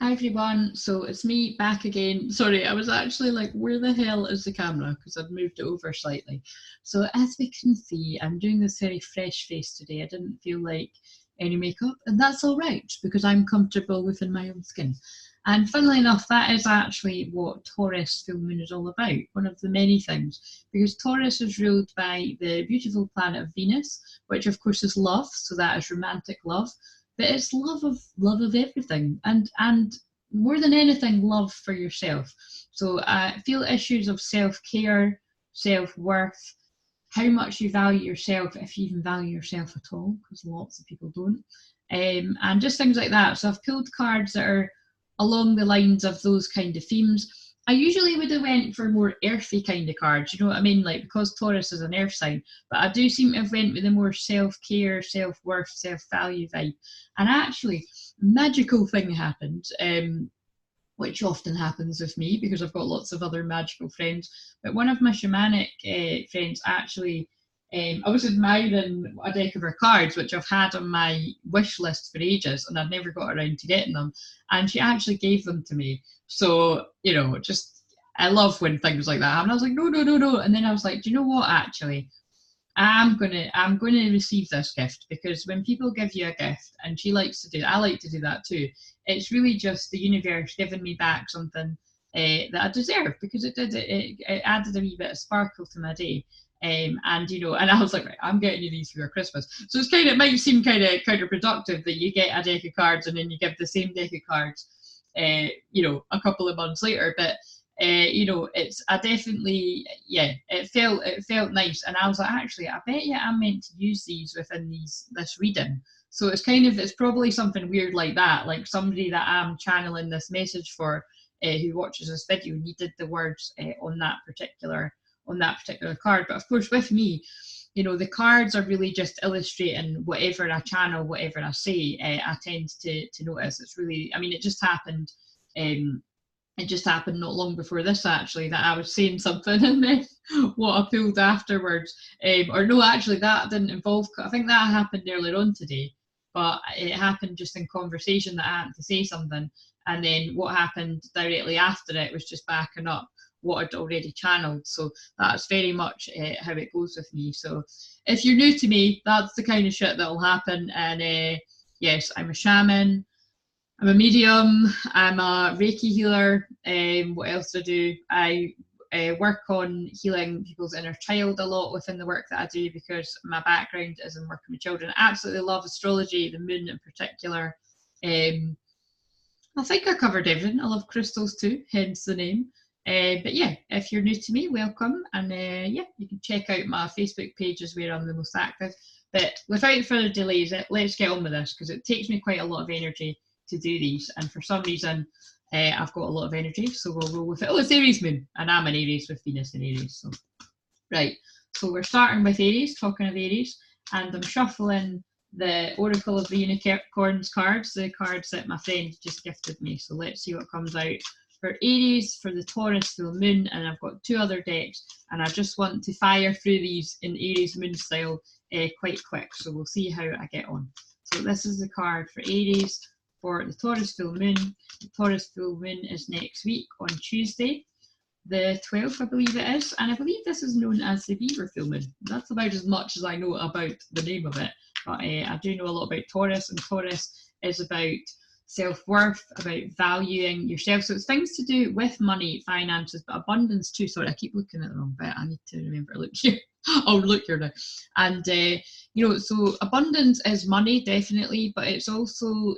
Hi everyone, so it's me back again. Sorry, I was actually like, where the hell is the camera? Because I've moved it over slightly. So as we can see, I'm doing this very fresh face today. I didn't feel like any makeup, and that's all right because I'm comfortable within my own skin. And funnily enough, that is actually what Taurus full moon is all about, one of the many things, because Taurus is ruled by the beautiful planet of Venus, which of course is love, so that is romantic love, but it's love of everything, and more than anything, love for yourself. So I feel issues of self-care, self-worth, how much you value yourself, if you even value yourself at all, because lots of people don't, and just things like that. So I've pulled cards that are along the lines of those kind of themes. I usually would have went for more earthy kind of cards, you know what I mean? Like, because Taurus is an earth sign, but I do seem to have went with a more self-care, self-worth, self-value vibe. And actually, a magical thing happened, which often happens with me because I've got lots of other magical friends. But one of my shamanic friends actually, I was admiring a deck of her cards, which I've had on my wish list for ages, and I've never got around to getting them. And she actually gave them to me. So, you know, just I love when things like that happen. I was like, no, no, no, no. And then I was like, do you know what? Actually, I'm gonna receive this gift, because when people give you a gift, and she likes to do, I like to do that too. It's really just the universe giving me back something that I deserve, because it added a wee bit of sparkle to my day. And you know, and I was like, right, I'm getting you these for your Christmas. So it's kind of, it might seem kind of counterproductive that you get a deck of cards and then you give the same deck of cards, you know, a couple of months later. But you know, it's I definitely, yeah, it felt nice, and I was like, actually, I bet you I'm meant to use these within this reading. So it's kind of, it's probably something weird like that, like somebody that I'm channeling this message for, who watches this video, needed the words on that particular card. But of course, with me, you know, the cards are really just illustrating whatever I channel, whatever I say. I tend to notice it's really, I mean, it just happened. It just happened not long before this, actually, that I was saying something, and then what I pulled afterwards, or no, actually that didn't involve, I think that happened earlier on today, but it happened just in conversation that I had to say something, and then what happened directly after it was just backing up what I'd already channeled. So that's very much how it goes with me. So if you're new to me, that's the kind of shit that'll happen. And yes, I'm a shaman, I'm a medium, I'm a Reiki healer. What else do I do? I work on healing people's inner child a lot within the work that I do, because my background is in working with children. I absolutely love astrology, the moon in particular. I think I covered everything. I love crystals too, hence the name. But yeah, if you're new to me, welcome. And yeah, you can check out my Facebook pages where I'm the most active. But without further delays, let's get on with this, because it takes me quite a lot of energy to do these. And for some reason, I've got a lot of energy, so we'll roll with it. Oh, it's Aries moon, and I'm an Aries with Venus in Aries. So, right. So we're starting with Aries, talking of Aries, and I'm shuffling the Oracle of the Unicorns cards, the cards that my friend just gifted me. So let's see what comes out for Aries, for the Taurus full moon, and I've got two other decks, and I just want to fire through these in Aries moon style quite quick, so we'll see how I get on. So this is the card for Aries for the Taurus full moon. The Taurus full moon is next week on Tuesday, the 12th, I believe it is, and I believe this is known as the Beaver full moon. That's about as much as I know about the name of it, but I do know a lot about Taurus, and Taurus is about self-worth, about valuing yourself. So it's things to do with money, finances, but abundance too. Sorry, I keep looking at the wrong bit. I need to remember to look here. Oh, look here now. And you know, so abundance is money, definitely, but it's also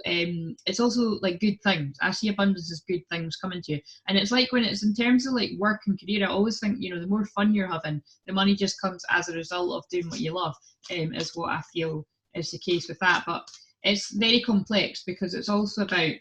like good things. I see abundance as good things coming to you. And it's like, when it's in terms of like work and career, I always think, you know, the more fun you're having, the money just comes as a result of doing what you love, is what I feel is the case with that. But it's very complex, because it's also about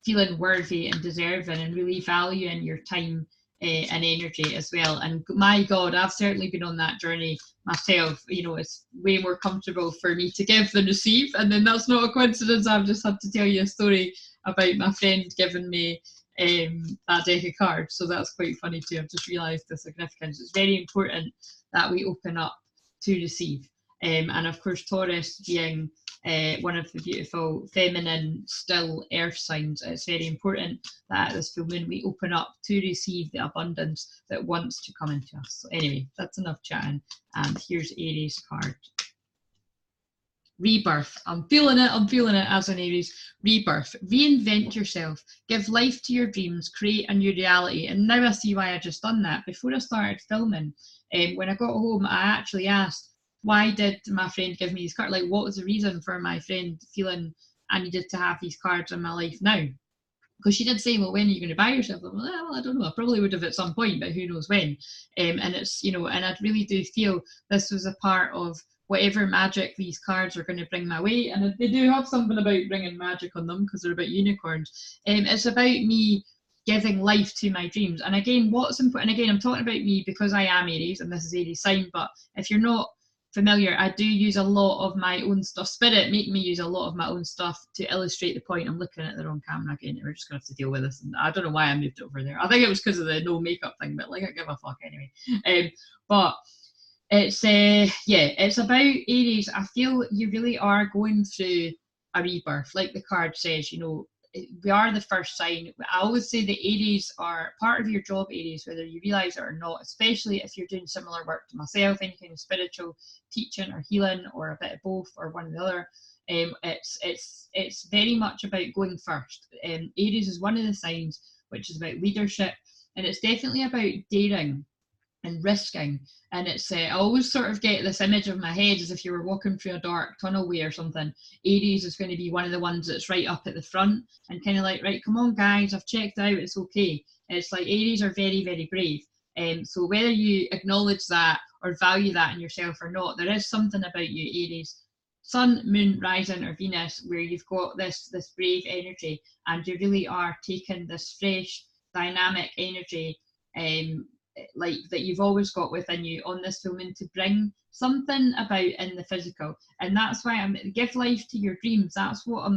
feeling worthy and deserving, and really valuing your time and energy as well. And my God, I've certainly been on that journey myself. You know, it's way more comfortable for me to give than receive. And then that's not a coincidence. I've just had to tell you a story about my friend giving me that deck of cards. So that's quite funny too. I've just realised the significance. It's very important that we open up to receive. And of course, Taurus being one of the beautiful feminine still earth signs. It's very important that at this full moon we open up to receive the abundance that wants to come into us. So anyway, that's enough chatting, and here's Aries card. Rebirth. I'm feeling it as an Aries. Rebirth. Reinvent yourself. Give life to your dreams. Create a new reality. And now I see why I just done that. Before I started filming, when I got home, I actually asked, why did my friend give me these cards? Like, what was the reason for my friend feeling I needed to have these cards in my life now? Because she did say, well, when are you going to buy yourself? I'm like, well, I don't know. I probably would have at some point, but who knows when. And it's, you know, and I really do feel this was a part of whatever magic these cards are going to bring my way. And they do have something about bringing magic on them because they're about unicorns. It's about me giving life to my dreams. And again, what's important, again, I'm talking about me because I am Aries and this is Aries sign, but if you're not familiar, I do use a lot of my own stuff. Spirit make me use a lot of my own stuff to illustrate the point. I'm looking at the wrong camera again. We're just going to have to deal with this. And I don't know why I moved it over there. I think it was because of the no makeup thing, but like, I give a fuck anyway. But it's it's about Aries. I feel you really are going through a rebirth, like the card says. You know, we are the first sign. I always say the Aries are part of your job, Aries, whether you realize it or not, especially if you're doing similar work to myself, any kind of spiritual teaching or healing or a bit of both or one or the other. It's very much about going first. Aries is one of the signs which is about leadership, and it's definitely about daring and risking. And it's I always sort of get this image of my head as if you were walking through a dark tunnelway or something. Aries is going to be one of the ones that's right up at the front and kind of like, right, come on guys, I've checked out, it's okay. It's like Aries are very, very brave. So whether you acknowledge that or value that in yourself or not, there is something about you, Aries, Sun, Moon, Rising or Venus, where you've got this brave energy and you really are taking this fresh, dynamic energy like that you've always got within you on this full moon to bring something about in the physical. And that's why I'm give life to your dreams. That's what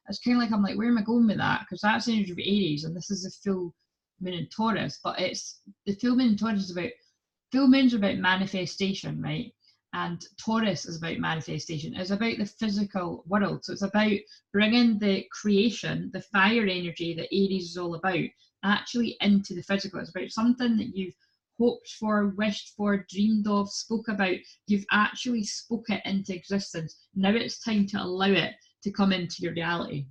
it's kind of like, I'm like, where am I going with that? Because that's energy of Aries and this is the full moon in Taurus, but it's the full moon in Taurus is about, full moon's about manifestation, right? And Taurus is about manifestation. It's about the physical world. So it's about bringing the creation, the fire energy that Aries is all about, actually into the physical. It's about something that you've hoped for, wished for, dreamed of, spoke about. You've actually spoke it into existence. Now it's time to allow it to come into your reality.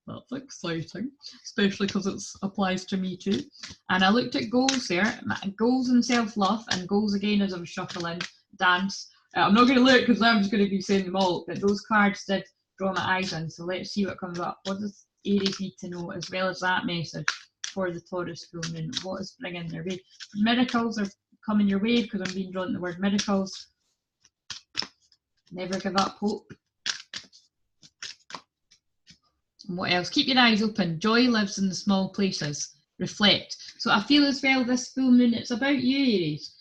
That's exciting, especially because it applies to me too. And I looked at goals there, goals and self-love, and goals again as I was shuffling, dance. I'm not going to look because I'm just going to be saying them all, but those cards did draw my eyes in. So let's see what comes up. What does Aries need to know, as well as that message for the Taurus full moon? What is bringing their way? Miracles are coming your way because I'm being drawn to the word miracles. Never give up hope. And what else? Keep your eyes open. Joy lives in the small places. Reflect. So I feel as well this full moon, it's about you, Aries.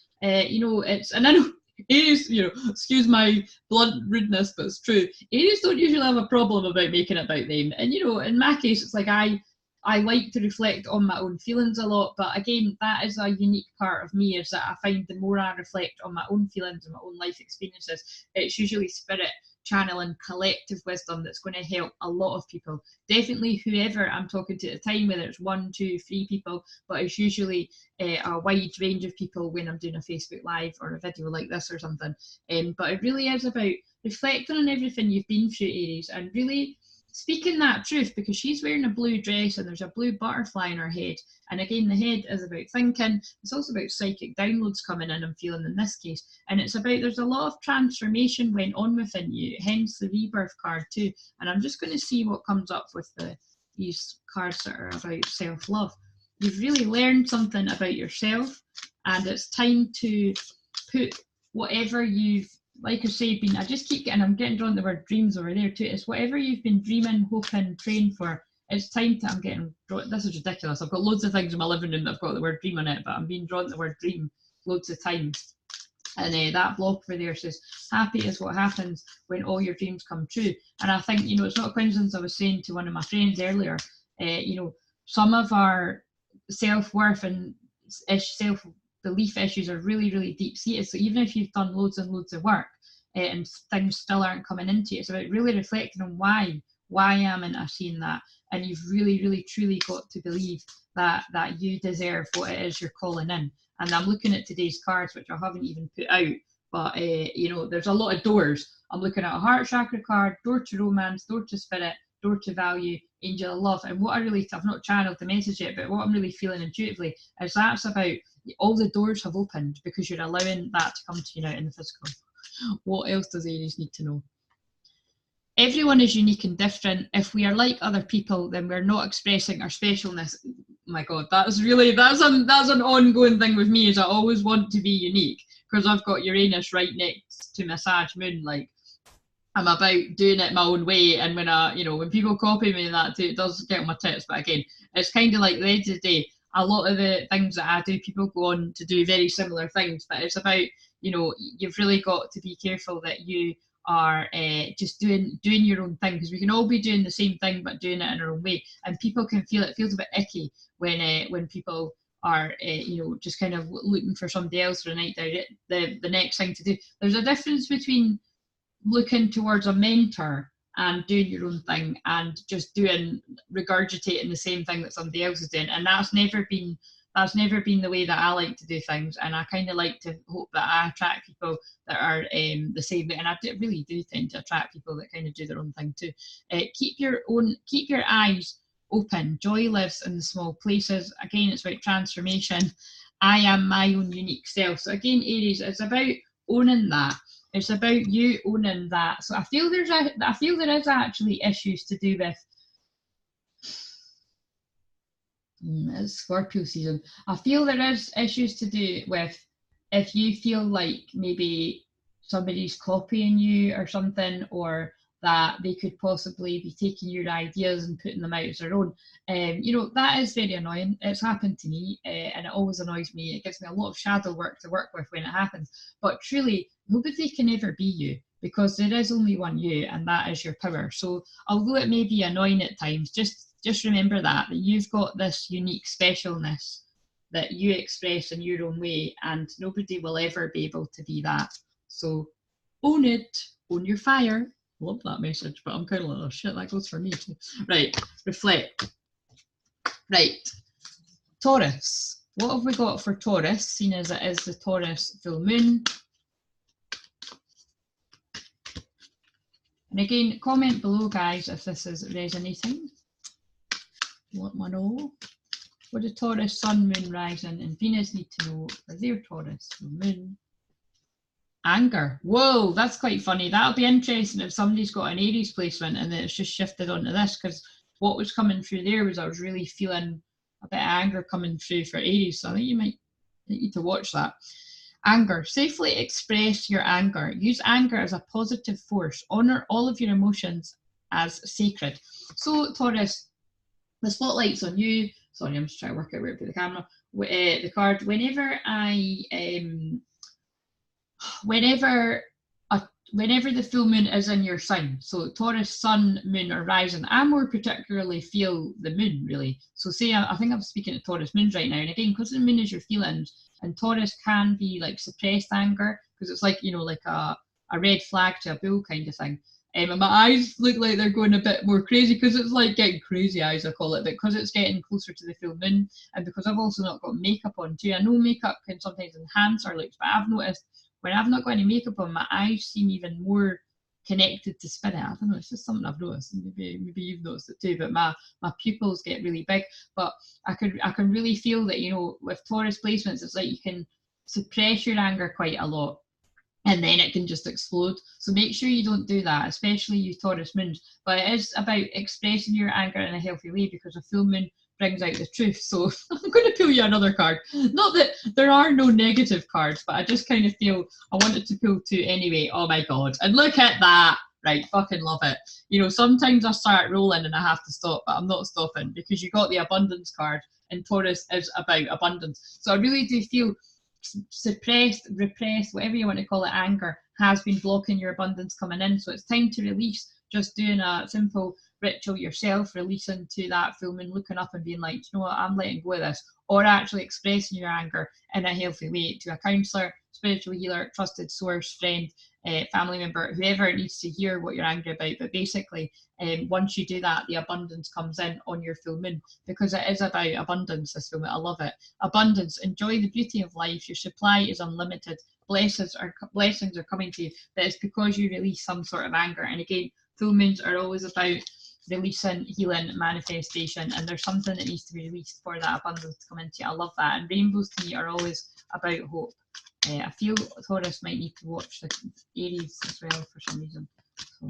You know, it's, and I know Aries, you know, excuse my blunt rudeness, but it's true. Aries don't usually have a problem about making it about them. And, you know, in my case, it's like I like to reflect on my own feelings a lot, but again, that is a unique part of me, is that I find the more I reflect on my own feelings and my own life experiences, it's usually spirit channeling collective wisdom that's going to help a lot of people. Definitely whoever I'm talking to at the time, whether it's 1, 2, 3 people, but it's usually a wide range of people when I'm doing a Facebook Live or a video like this or something. But it really is about reflecting on everything you've been through, Aries, and really speaking that truth, because she's wearing a blue dress and there's a blue butterfly in her head. And again, the head is about thinking. It's also about psychic downloads coming in, I'm feeling in this case. And it's about, there's a lot of transformation went on within you, hence the rebirth card too. And I'm just going to see what comes up with these cards that are about self-love. You've really learned something about yourself, and it's time to put whatever you've, like I say, I just keep getting, I'm getting drawn to the word dreams over there too. It's whatever you've been dreaming, hoping, praying for. It's time to, I'm getting drawn, this is ridiculous. I've got loads of things in my living room that have got the word dream on it, but I'm being drawn to the word dream loads of times. And that block over there says, happy is what happens when all your dreams come true. And I think, you know, it's not a coincidence. I was saying to one of my friends earlier, you know, some of our self-worth and self-belief issues are really, really deep-seated. So even if you've done loads and loads of work, and things still aren't coming into you. It's about really reflecting on why am I seeing that? And you've really, really, truly got to believe that you deserve what it is you're calling in. And I'm looking at today's cards, which I haven't even put out, but you know, there's a lot of doors. I'm looking at a heart chakra card, door to romance, door to spirit, door to value, angel of love. And what I've not channeled the message yet, but what I'm really feeling intuitively is that's about all the doors have opened because you're allowing that to come to you now in the physical. What else does Aries need to know? Everyone is unique and different. If we are like other people, then we're not expressing our specialness. Oh my God, that's an ongoing thing with me, is I always want to be unique because I've got Uranus right next to my Sag moon. Like, I'm about doing it my own way, and when people copy me, that too, it does get on my tits. But again, it's kind of like the end of the day, a lot of the things that I do, people go on to do very similar things, but it's about, you've really got to be careful that you are just doing your own thing, because we can all be doing the same thing but doing it in our own way, and people can feel it feels a bit icky when people are just kind of looking for somebody else for a night out, the next thing to do. There's a difference between looking towards a mentor and doing your own thing and just regurgitating the same thing that somebody else is doing, and that's never been the way that I like to do things. And I kind of like to hope that I attract people that are the same way, and I really do tend to attract people that kind of do their own thing too. Keep your eyes open. Joy lives in the small places. Again, it's about transformation. I am my own unique self. So again, Aries, it's about owning that. It's about you owning that. So I feel there is actually issues to do with it's Scorpio season. I feel there is issues to do with if you feel like maybe somebody's copying you or something, or that they could possibly be taking your ideas and putting them out as their own. That is very annoying. It's happened to me, and it always annoys me. It gives me a lot of shadow work to work with when it happens. But truly, nobody can ever be you, because there is only one you, and that is your power. So although it may be annoying at times, just remember that you've got this unique specialness that you express in your own way, and nobody will ever be able to be that. So own it, own your fire. Love that message, but I'm kind of like, oh shit, that goes for me too. Right, reflect. Right, Taurus. What have we got for Taurus, seeing as it is the Taurus full moon? And again, comment below, guys, if this is resonating. Let me know. What do Taurus, Sun, Moon, Rising, and Venus need to know for their Taurus full moon? Anger. Whoa, that's quite funny. That'll be interesting if somebody's got an Aries placement and then it's just shifted onto this, because what was coming through there was I was really feeling a bit of anger coming through for Aries. So I think you might need to watch that. Anger. Safely express your anger. Use anger as a positive force. Honor all of your emotions as sacred. So Taurus, the spotlight's on you. Sorry, I'm just trying to work out where to put the camera. The card. Whenever the full moon is in your sign, so Taurus, Sun, Moon, or Rising, I more particularly feel the moon, really. So say, I think I'm speaking to Taurus moons right now, and again, because the moon is your feelings, and Taurus can be like suppressed anger, because it's like, like a red flag to a bull kind of thing. And my eyes look like they're going a bit more crazy, because it's like getting crazy eyes, I call it, but because it's getting closer to the full moon, and because I've also not got makeup on too. I know makeup can sometimes enhance our looks, but I've noticed when I've not got any makeup on, my eyes seem even more connected to spirit. I don't know, it's just something I've noticed. Maybe you've noticed it too, but my pupils get really big. But I can really feel that, with Taurus placements, it's like you can suppress your anger quite a lot, and then it can just explode. So make sure you don't do that, especially you Taurus moons. But it is about expressing your anger in a healthy way, because a full moon brings out the truth. So I'm going to pull you another card. Not that there are no negative cards, but I just kind of feel I wanted to pull two anyway. Oh my God. And look at that. Right, fucking love it. Sometimes I start rolling and I have to stop, but I'm not stopping, because you got the abundance card, and Taurus is about abundance. So I really do feel suppressed, repressed, whatever you want to call it, anger has been blocking your abundance coming in. So it's time to release. Just doing a simple ritual yourself, releasing to that full moon, looking up and being like, you know what, I'm letting go of this, or actually expressing your anger in a healthy way to a counsellor, spiritual healer, trusted source, friend, family member, whoever needs to hear what you're angry about. But basically, once you do that, the abundance comes in on your full moon, because it is about abundance, this full moon. I love it. Abundance, enjoy the beauty of life. Your supply is unlimited. Blessings are coming to you. That is because you release some sort of anger. And again, full moons are always about releasing, healing, manifestation, and there's something that needs to be released for that abundance to come into you. I love that. And rainbows to me are always about hope. I feel Taurus might need to watch the Aries as well for some reason. So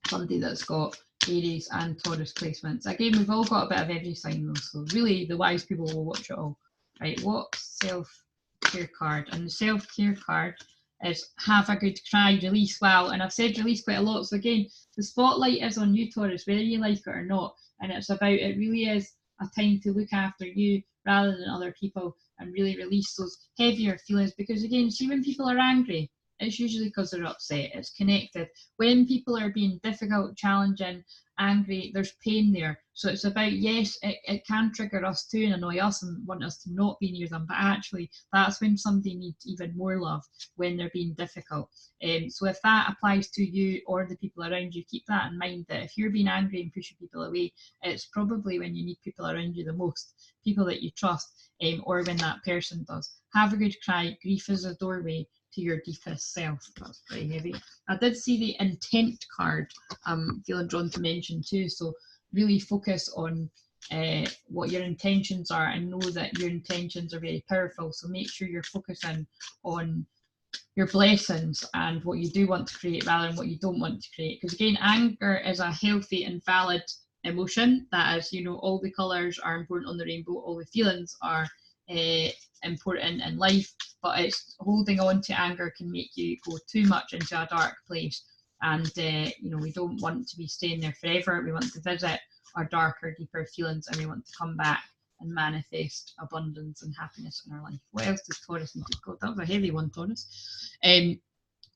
somebody that's got Aries and Taurus placements. Again, we've all got a bit of every sign though, so really the wise people will watch it all. Right, what self-care card? And the self-care card is have a good cry, release well. And I've said release quite a lot. So again, the spotlight is on you, Taurus, whether you like it or not. And it's about, it really is a time to look after you rather than other people and really release those heavier feelings. Because again, see, when people are angry, it's usually because they're upset. It's connected. When people are being difficult, challenging, angry, there's pain there. So it's about, yes, it can trigger us too and annoy us and want us to not be near them, but actually that's when somebody needs even more love, when they're being difficult. So if that applies to you or the people around you, keep that in mind, that if you're being angry and pushing people away, it's probably when you need people around you the most, people that you trust, or when that person does. Have a good cry. Grief is a doorway to your deepest self. That's pretty heavy. I did see the intent card I'm feeling drawn to mention too. So really focus on what your intentions are, and know that your intentions are very powerful. So make sure you're focusing on your blessings and what you do want to create rather than what you don't want to create. Because again, anger is a healthy and valid emotion. That is, you know, all the colours are important on the rainbow, all the feelings are important in life, but it's holding on to anger can make you go too much into a dark place. And you know, we don't want to be staying there forever. We want to visit our darker, deeper feelings, and we want to come back and manifest abundance and happiness in our life. What else does Taurus need to go? That was a heavy one, Taurus.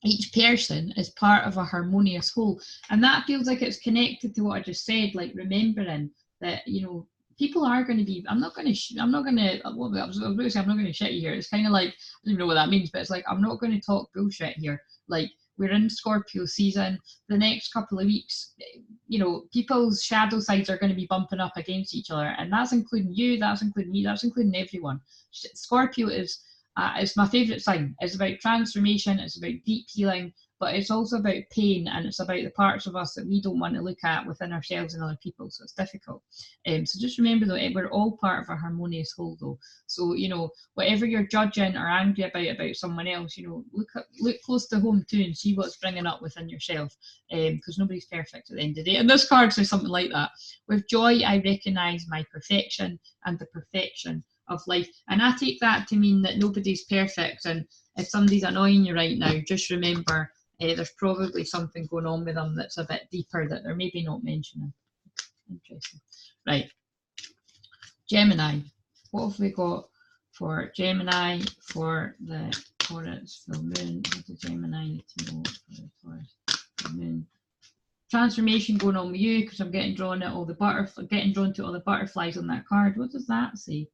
Each person is part of a harmonious whole, and that feels like it's connected to what I just said, like remembering that, you know, people are going to be, I'm not going to shit you here. It's kind of like, I don't even know what that means, but it's like, I'm not going to talk bullshit here. Like, we're in Scorpio season. The next couple of weeks, you know, people's shadow sides are going to be bumping up against each other, and that's including you, that's including me, that's including everyone. Scorpio is it's my favourite sign. It's about transformation, it's about deep healing, but it's also about pain, and it's about the parts of us that we don't want to look at within ourselves and other people, so it's difficult. So just remember though, we're all part of a harmonious whole though. So, you know, whatever you're judging or angry about someone else, you know, look close to home too and see what's bringing up within yourself, because nobody's perfect at the end of the day. And this card says something like that. With joy, I recognise my perfection and the perfection of life. And I take that to mean that nobody's perfect, and if somebody's annoying you right now, just remember there's probably something going on with them that's a bit deeper that they're maybe not mentioning. Interesting. Right. Gemini. What have we got for Gemini for the Taurus full moon? What does Gemini need to know for the Taurus full moon? Transformation going on with you, because I'm getting drawn to all the butterflies on that card. What does that say?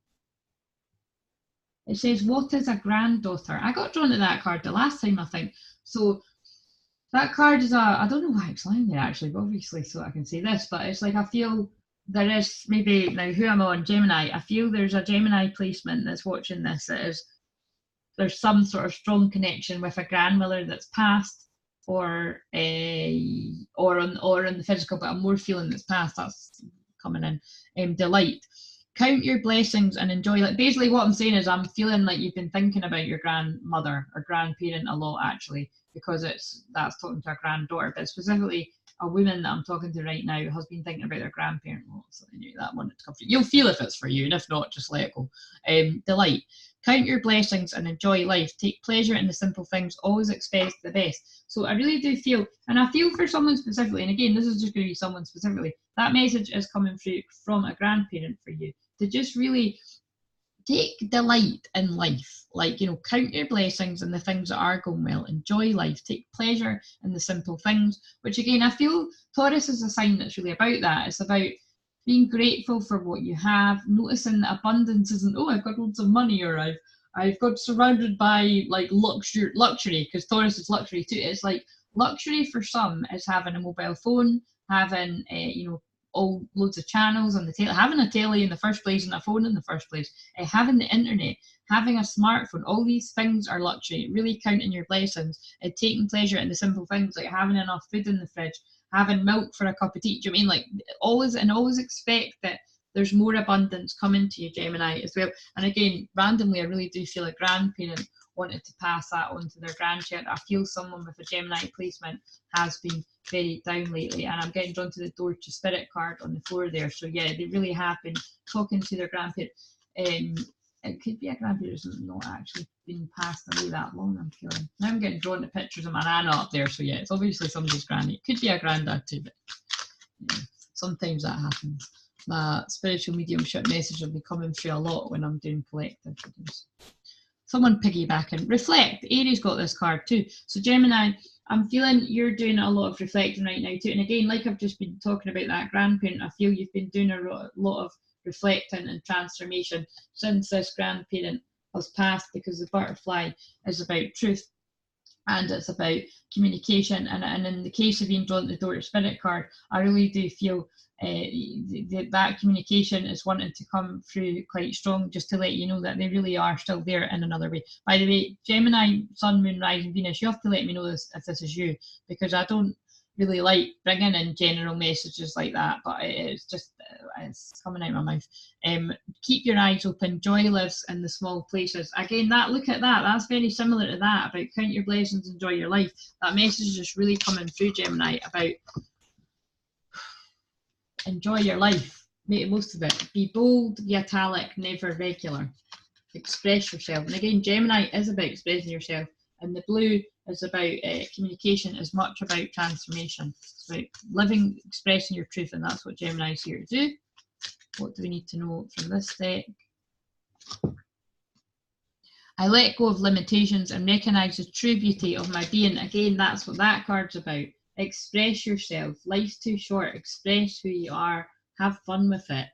It says, what is a granddaughter? I got drawn to that card the last time, I think. So that card is I don't know why it's lying there actually, but obviously so I can say this, but it's like, I feel there is maybe, now who am I on? Gemini. I feel there's a Gemini placement that's watching this. There's some sort of strong connection with a grandmother that's passed, or on the physical, but I'm more feeling that's past. That's coming in. Delight. Count your blessings and enjoy. Like, basically what I'm saying is, I'm feeling like you've been thinking about your grandmother or grandparent a lot actually, because that's talking to a granddaughter, but specifically a woman that I'm talking to right now has been thinking about their grandparent a lot. So I knew that one to come through. You'll feel if it's for you, and if not, just let it go. Delight. Count your blessings and enjoy life. Take pleasure in the simple things. Always expect the best. So I really do feel, and I feel for someone specifically, and again, this is just going to be someone specifically, that message is coming through from a grandparent for you, to just really take delight in life. Like, you know, count your blessings and the things that are going well. Enjoy life. Take pleasure in the simple things, which again, I feel Taurus is a sign that's really about that. It's about being grateful for what you have, noticing that abundance isn't, oh, I've got loads of money, or I've got surrounded by like luxury, because Taurus is luxury too. It's like luxury for some is having a mobile phone, having you know, all loads of channels on the telly, having a telly in the first place and a phone in the first place, having the internet, having a smartphone. All these things are luxury. Really counting your blessings, taking pleasure in the simple things like having enough food in the fridge, having milk for a cup of tea. Do you know what I mean? Like always expect that there's more abundance coming to you, Gemini, as well. And again, randomly, I really do feel a grandparent wanted to pass that on to their grandchild. I feel someone with a Gemini placement has been very down lately, and I'm getting drawn to the door to spirit card on the floor there. So yeah, they really have been talking to their grandparent. It could be a grandparent who's not actually been passed away that long, I'm feeling. Now I'm getting drawn to pictures of my nana up there, so yeah, it's obviously somebody's granny. It could be a granddad too, but yeah, sometimes that happens. My spiritual mediumship message will be coming through a lot when I'm doing collective videos. Someone piggybacking. Reflect. Aries got this card too. So Gemini, I'm feeling you're doing a lot of reflecting right now too. And again, like I've just been talking about that grandparent, I feel you've been doing a lot of reflecting and transformation since this grandparent has passed, because the butterfly is about truth and it's about communication. And in the case of being drawn to the door to spirit card, I really do feel that communication is wanting to come through quite strong, just to let you know that they really are still there in another way. By the way, Gemini, Sun, Moon, Rising, Venus, you have to let me know this if this is you, because I don't really like bringing in general messages like that, but it's just it's coming out of my mouth. Keep your eyes open. Joy lives in the small places. Again, look at that. That's very similar to that about count your blessings, enjoy your life. That message is just really coming through, Gemini, about enjoy your life, make the most of it. Be bold, be italic, never regular. Express yourself. And again, Gemini is about expressing yourself, and the blue is about communication, is much about transformation. It's about living, expressing your truth, and that's what Gemini is here to do. What do we need to know from this deck? I let go of limitations and recognise the true beauty of my being. Again, that's what that card's about. Express yourself. Life's too short. Express who you are. Have fun with it.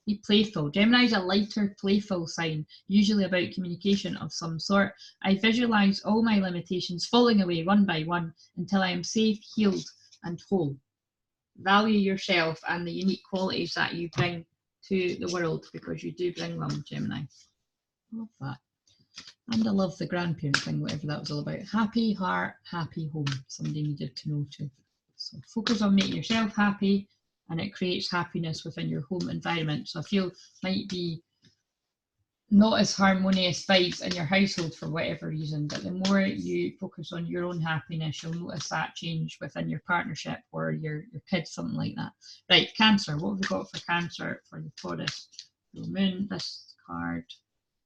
Be playful. Gemini is a lighter, playful sign, usually about communication of some sort. I visualise all my limitations falling away one by one until I am safe, healed, and whole. Value yourself and the unique qualities that you bring to the world, because you do bring them, Gemini. I love that. And I love the grandparent thing, whatever that was all about. Happy heart, happy home. Somebody needed to know too. So focus on making yourself happy, and it creates happiness within your home environment. So I feel might be not as harmonious vibes in your household for whatever reason, but the more you focus on your own happiness, you'll notice that change within your partnership or your kids, something like that. Right, Cancer. What have we got for Cancer for the Taurus? The moon, this card.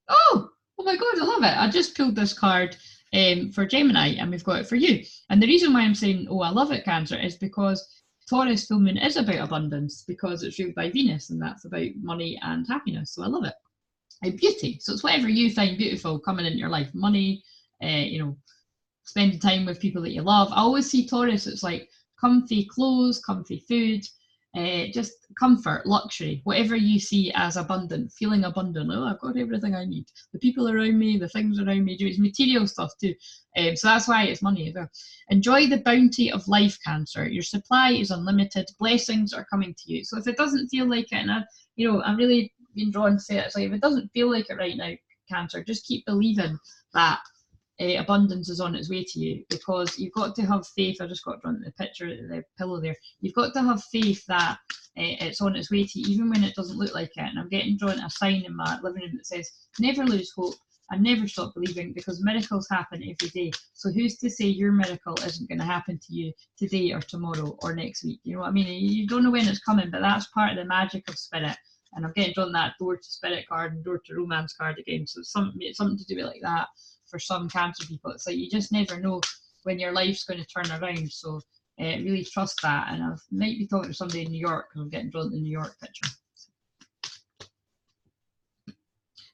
Oh my God, I love it. I just pulled this card for Gemini, and we've got it for you. And the reason why I'm saying, oh, I love it, Cancer, is because Taurus full moon is about abundance, because it's ruled by Venus, and that's about money and happiness. So I love it. And beauty. So it's whatever you find beautiful coming into your life. Money, spending time with people that you love. I always see Taurus, it's like comfy clothes, comfy food, just comfort, luxury, whatever you see as abundant, feeling abundant. Oh, I've got everything I need. The people around me, the things around me, it's material stuff too. So that's why it's money as well. Enjoy the bounty of life, Cancer. Your supply is unlimited. Blessings are coming to you. So if it doesn't feel like it, and I'm really being drawn to say it, it's like if it doesn't feel like it right now, Cancer, just keep believing that abundance is on its way to you, because you've got to have faith. I just got drawn to the picture, the pillow there. You've got to have faith that it's on its way to you, even when it doesn't look like it. And I'm getting drawn to a sign in my living room that says, never lose hope and never stop believing, because miracles happen every day. So who's to say your miracle isn't going to happen to you today or tomorrow or next week? You know what I mean? You don't know when it's coming, but that's part of the magic of spirit. And I'm getting drawn that door to spirit card and door to romance card again. So it's something to do with like that for some Cancer people. It's like you just never know when your life's going to turn around. So really trust that. And I might be talking to somebody in New York, because I'm getting drawn to the New York picture.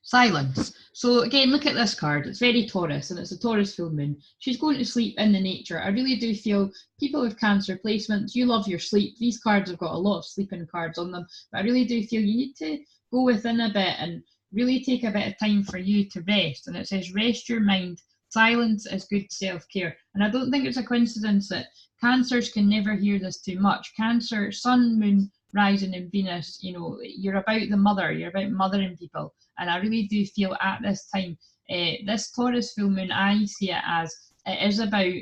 Silence. So again, look at this card. It's very Taurus, and it's a Taurus full moon. She's going to sleep in the nature. I really do feel people with Cancer placements, you love your sleep. These cards have got a lot of sleeping cards on them, but I really do feel you need to go within a bit and really take a bit of time for you to rest. And it says, rest your mind. Silence is good self-care. And I don't think it's a coincidence that Cancers can never hear this too much. Cancer, Sun, Moon, rising in Venus, you know, you're about the mother, you're about mothering people. And I really do feel at this time, this Taurus full moon, I see it as it is about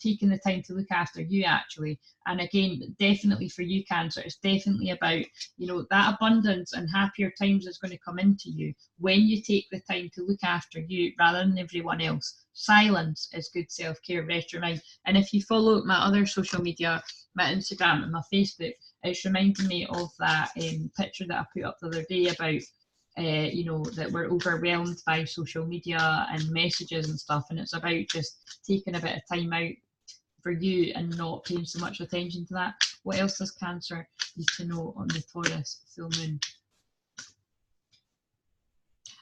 taking the time to look after you, actually. And again, definitely for you, Cancer, it's definitely about, you know, that abundance and happier times is going to come into you when you take the time to look after you rather than everyone else. Silence is good self-care, rest your mind. And if you follow my other social media, my Instagram and my Facebook, it's reminding me of that picture that I put up the other day about you know, that we're overwhelmed by social media and messages and stuff, and it's about just taking a bit of time out for you and not paying so much attention to that. What else does Cancer need to know on the Taurus full moon?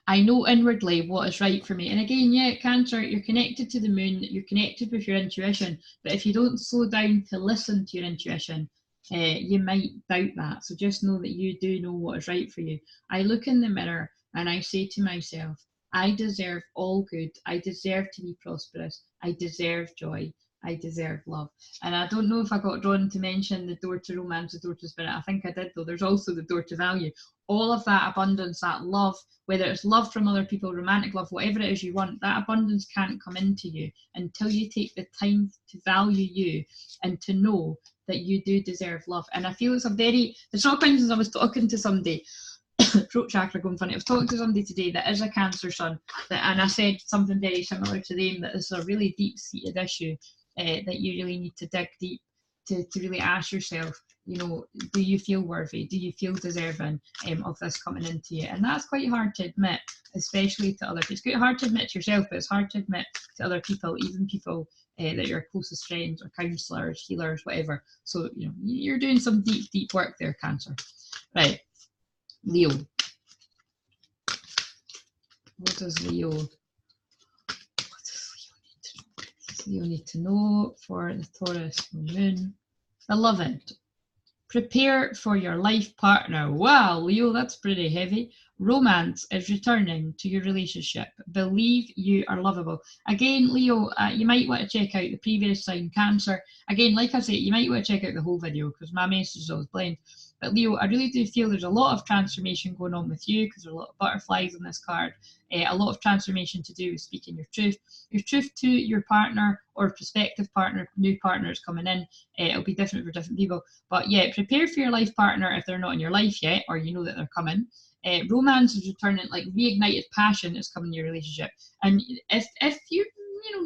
I know inwardly what is right for me. And again, yeah, Cancer, you're connected to the moon, you're connected with your intuition, but if you don't slow down to listen to your intuition, you might doubt that. So just know that you do know what is right for you. I look in the mirror and I say to myself, I deserve all good. I deserve to be prosperous. I deserve joy. I deserve love. And I don't know if I got drawn to mention the door to romance, the door to spirit. I think I did, though. There's also the door to value. All of that abundance, that love, whether it's love from other people, romantic love, whatever it is you want, that abundance can't come into you until you take the time to value you and to know that you do deserve love. And I feel it's not coincidence. I was talking to somebody, throat chakra going funny. I was talking to somebody today that is a Cancer sun, and I said something very similar to them, that this is a really deep-seated issue that you really need to dig deep to really ask yourself, you know, do you feel worthy? Do you feel deserving of this coming into you? And that's quite hard to admit, especially to other people. It's quite hard to admit to yourself, but it's hard to admit to other people, even people that your closest friends or counsellors, healers, whatever. So, you know, you're doing some deep, deep work there, Cancer. Right, Leo. What does Leo need to know for the Taurus full moon? Beloved, prepare for your life partner. Wow, Leo, that's pretty heavy. Romance is returning to your relationship. Believe you are lovable. Again, Leo, you might want to check out the previous sign, Cancer. Again, like I say, you might want to check out the whole video because my message is always blind. But Leo, I really do feel there's a lot of transformation going on with you because there's a lot of butterflies on this card. A lot of transformation to do with speaking your truth to your partner or prospective partner, new partners coming in. It'll be different for different people. But yeah, prepare for your life partner if they're not in your life yet, or you know that they're coming. Romance is returning, like reignited passion is coming in your relationship. And if you've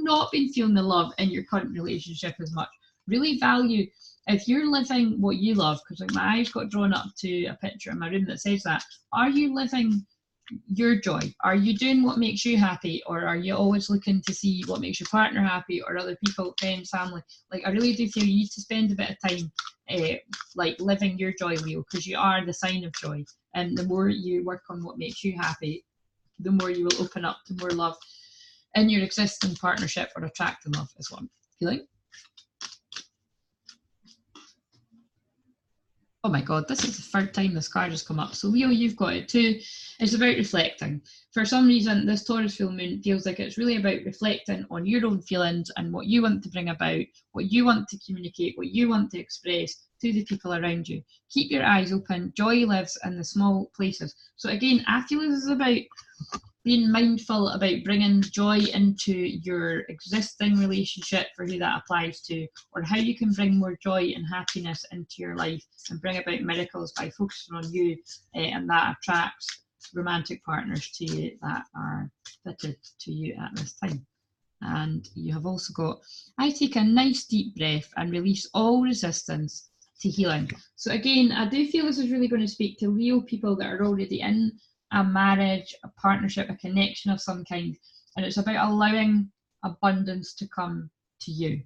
not been feeling the love in your current relationship as much, really value if you're living what you love, because like my eyes got drawn up to a picture in my room that says that. Are you living your joy? Are you doing what makes you happy, or are you always looking to see what makes your partner happy or other people, friends, family? Like I really do feel you need to spend a bit of time like living your joy, Leo, because you are the sign of joy, and the more you work on what makes you happy, the more you will open up to more love in your existing partnership or attracting love, is what I'm feeling. Oh my God, this is the third time this card has come up. So Leo, you've got it too. It's about reflecting. For some reason, this Taurus full moon feels like it's really about reflecting on your own feelings and what you want to bring about, what you want to communicate, what you want to express to the people around you. Keep your eyes open. Joy lives in the small places. So again, I feel this is about being mindful about bringing joy into your existing relationship for who that applies to, or how you can bring more joy and happiness into your life and bring about miracles by focusing on you, and that attracts romantic partners to you that are fitted to you at this time. And you have also got, I take a nice deep breath and release all resistance to healing. So again, I do feel this is really going to speak to Leo people that are already in a marriage, a partnership, a connection of some kind, and it's about allowing abundance to come to you.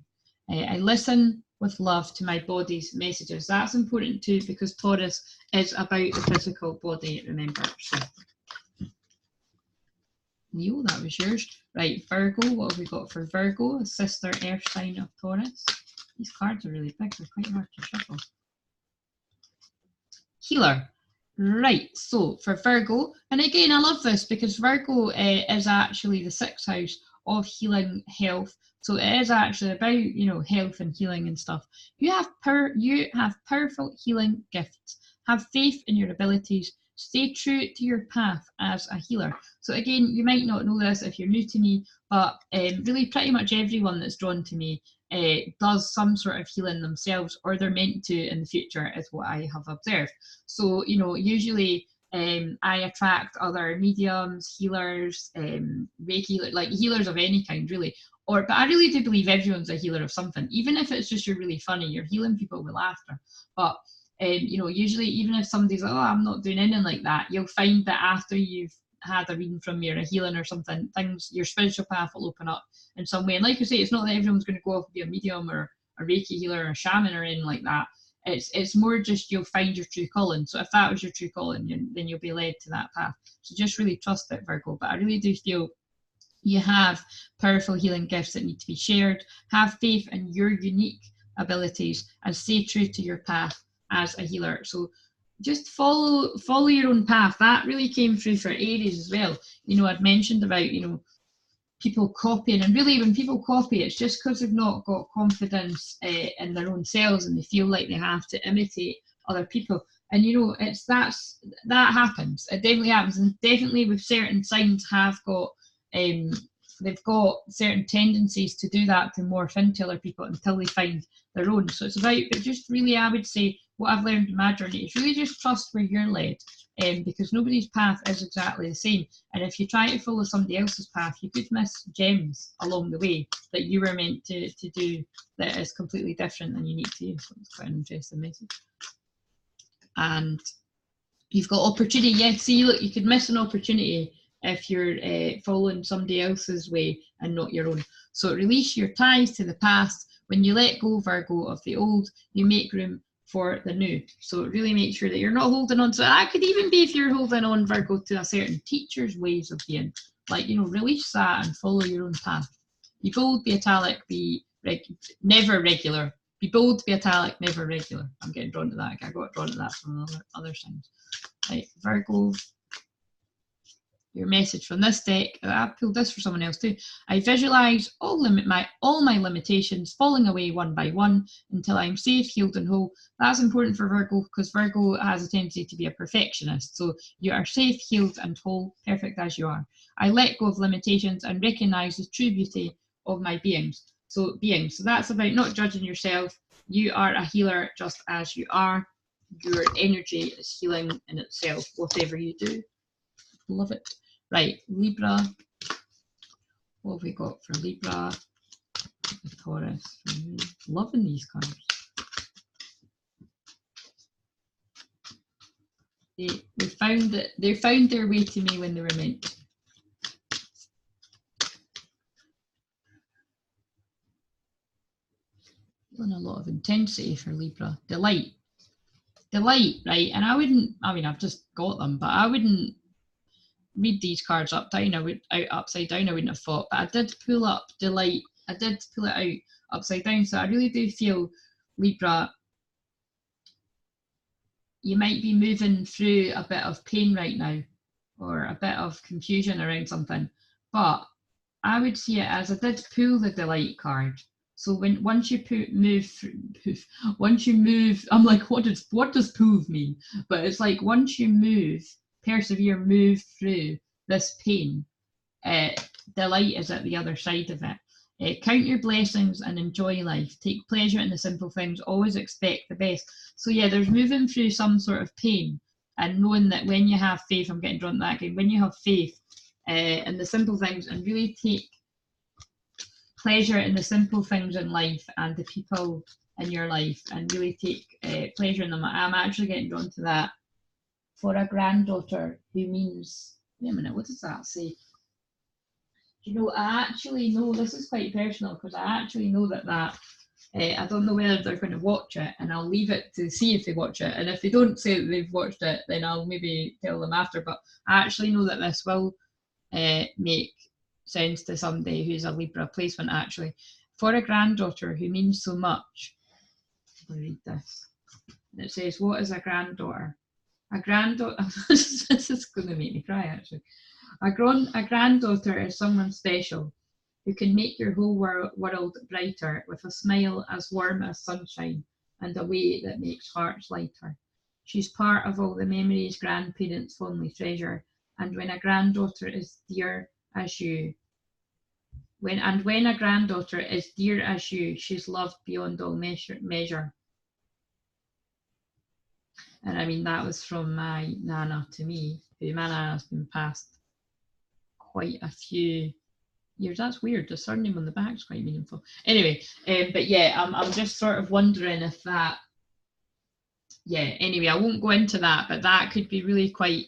I listen with love to my body's messages. That's important too, because Taurus is about the physical body, remember. So, Leo, that was yours. Right, Virgo, what have we got for Virgo? A sister earth sign of Taurus. These cards are really big, they're quite hard to shuffle. Healer. Right, so for Virgo, and again, I love this because Virgo is actually the sixth house of healing health. So it is actually about, you know, health and healing and stuff. You have powerful healing gifts. Have faith in your abilities. Stay true to your path as a healer. So again, you might not know this if you're new to me, but really pretty much everyone that's drawn to me does some sort of healing themselves, or they're meant to in the future, is what I have observed. So, you know, usually I attract other mediums, healers, Reiki, like healers of any kind, really. But I really do believe everyone's a healer of something, even if it's just you're really funny, you're healing people with laughter. But you know, usually even if somebody's like, oh, I'm not doing anything like that, you'll find that after you've had a reading from me or a healing or something, your spiritual path will open up in some way. And like I say, it's not that everyone's going to go off and be a medium or a Reiki healer or a shaman or anything like that. It's more just you'll find your true calling. So if that was your true calling, then you'll be led to that path. So just really trust it, Virgo. But I really do feel you have powerful healing gifts that need to be shared. Have faith in your unique abilities and stay true to your path as a healer. So just follow your own path. That really came through for Aries as well. You know, I'd mentioned about, you know, people copying, and really when people copy, it's just because they've not got confidence in their own selves, and they feel like they have to imitate other people. And you know, that happens. It definitely happens, and definitely with certain signs have got they've got certain tendencies to do that, to morph into other people until they find their own. So it's about, but just really, I would say what I've learned in my journey is really just trust where you're led, because nobody's path is exactly the same. And if you try to follow somebody else's path, you could miss gems along the way that you were meant to do that is completely different and unique to you. So it's quite an interesting message. And you've got opportunity. Yeah, see, look, you could miss an opportunity if you're following somebody else's way and not your own. So release your ties to the past. When you let go, Virgo, of the old, you make room for the new. So really make sure that you're not holding on. So that could even be if you're holding on, Virgo, to a certain teacher's ways of being. Like, you know, release that and follow your own path. Be bold, be italic, be never regular. Be bold, be italic, never regular. I'm getting drawn to that. I got drawn to that from other signs. Right, Virgo, your message from this deck. I pulled this for someone else too. I visualize all my limitations falling away one by one until I'm safe, healed, and whole. That's important for Virgo because Virgo has a tendency to be a perfectionist. So you are safe, healed, and whole, perfect as you are. I let go of limitations and recognize the true beauty of my beings. So that's about not judging yourself. You are a healer just as you are. Your energy is healing in itself, whatever you do. Love it. Right, Libra. What have we got for Libra? The Taurus. Loving these cards. They found their way to me when they were meant to. Feeling a lot of intensity for Libra. Delight, right? And I've just got them, but I wouldn't read these cards upside down. I wouldn't have thought, but I did pull up delight. I did pull it out upside down. So I really do feel, Libra, you might be moving through a bit of pain right now, or a bit of confusion around something. But I would see it as, I did pull the delight card. So once you move, I'm like, what does move mean? But it's like, once you move through this pain, delight is at the other side of it. Count your blessings and enjoy life. Take pleasure in the simple things. Always expect the best. So yeah, there's moving through some sort of pain and knowing that when you have faith, I'm getting drawn to that again, when you have faith in the simple things and really take pleasure in the simple things in life and the people in your life and really take pleasure in them. I'm actually getting drawn to that for a granddaughter who means, wait a minute, what does that say? You know, I actually know, this is quite personal because I actually know that I don't know whether they're going to watch it, and I'll leave it to see if they watch it. And if they don't say that they've watched it, then I'll maybe tell them after. But I actually know that this will make sense to somebody who's a Libra placement, actually. For a granddaughter who means so much. I'll read this. And it says, what is a granddaughter? A granddaughter, this is going to make me cry actually. A granddaughter is someone special who can make your whole world brighter with a smile as warm as sunshine and a way that makes hearts lighter. She's part of all the memories grandparents fondly treasure, and when a granddaughter is dear as you, when a granddaughter is dear as you, she's loved beyond all measure. And I mean, that was from my Nana to me, who my Nana's been passed quite a few years. That's weird. The surname on the back is quite meaningful. Anyway, but yeah, I'm just sort of wondering if that, yeah, anyway, I won't go into that, but that could be really quite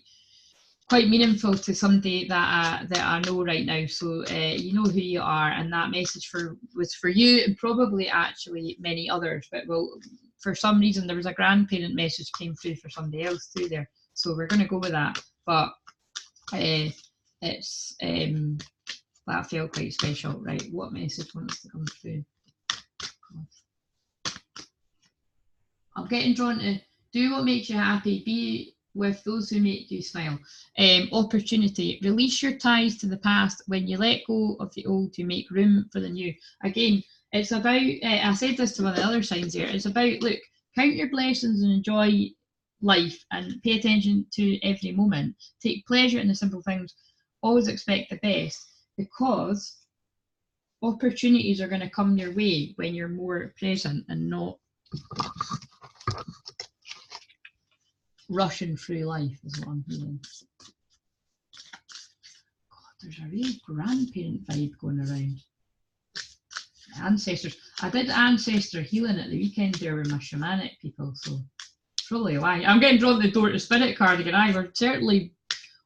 meaningful to somebody that I know right now. So you know who you are, and that message was for you, and probably actually many others. But well, for some reason there was a grandparent message came through for somebody else too there. So we're going to go with that. But it's that felt quite special. Right, what message wants to come through? I'm getting drawn to do what makes you happy, be with those who make you smile. Opportunity, release your ties to the past. When you let go of the old, you make room for the new. Again, it's about, I said this to one of the other signs here, it's about, look, count your blessings and enjoy life and pay attention to every moment. Take pleasure in the simple things. Always expect the best, because opportunities are going to come your way when you're more present and not rushing through life, is what I'm feeling. God, there's a real grandparent vibe going around. Ancestors. I did ancestor healing at the weekend there with my shamanic people, so probably why. I'm getting drawn to the door to spirit card again. I were certainly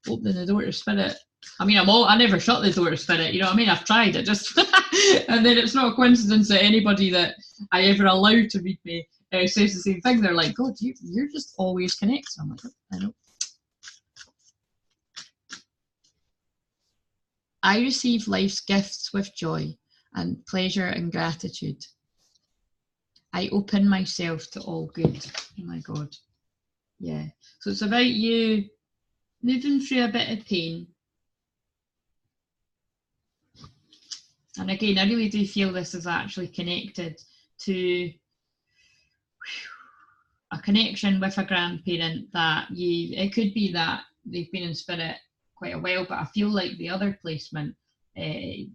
opening the door to spirit. I mean, I never shut the door to spirit, you know what I mean? I've tried it, just and then it's not a coincidence that anybody that I ever allow to read me says the same thing. They're like, God, you're just always connected. I'm like, I know. I receive life's gifts with joy and pleasure and gratitude. I open myself to all good. Oh my God. Yeah. So it's about you moving through a bit of pain. And again, I really do feel this is actually connected to a connection with a grandparent that it could be that they've been in spirit quite a while, but I feel like the other placement, it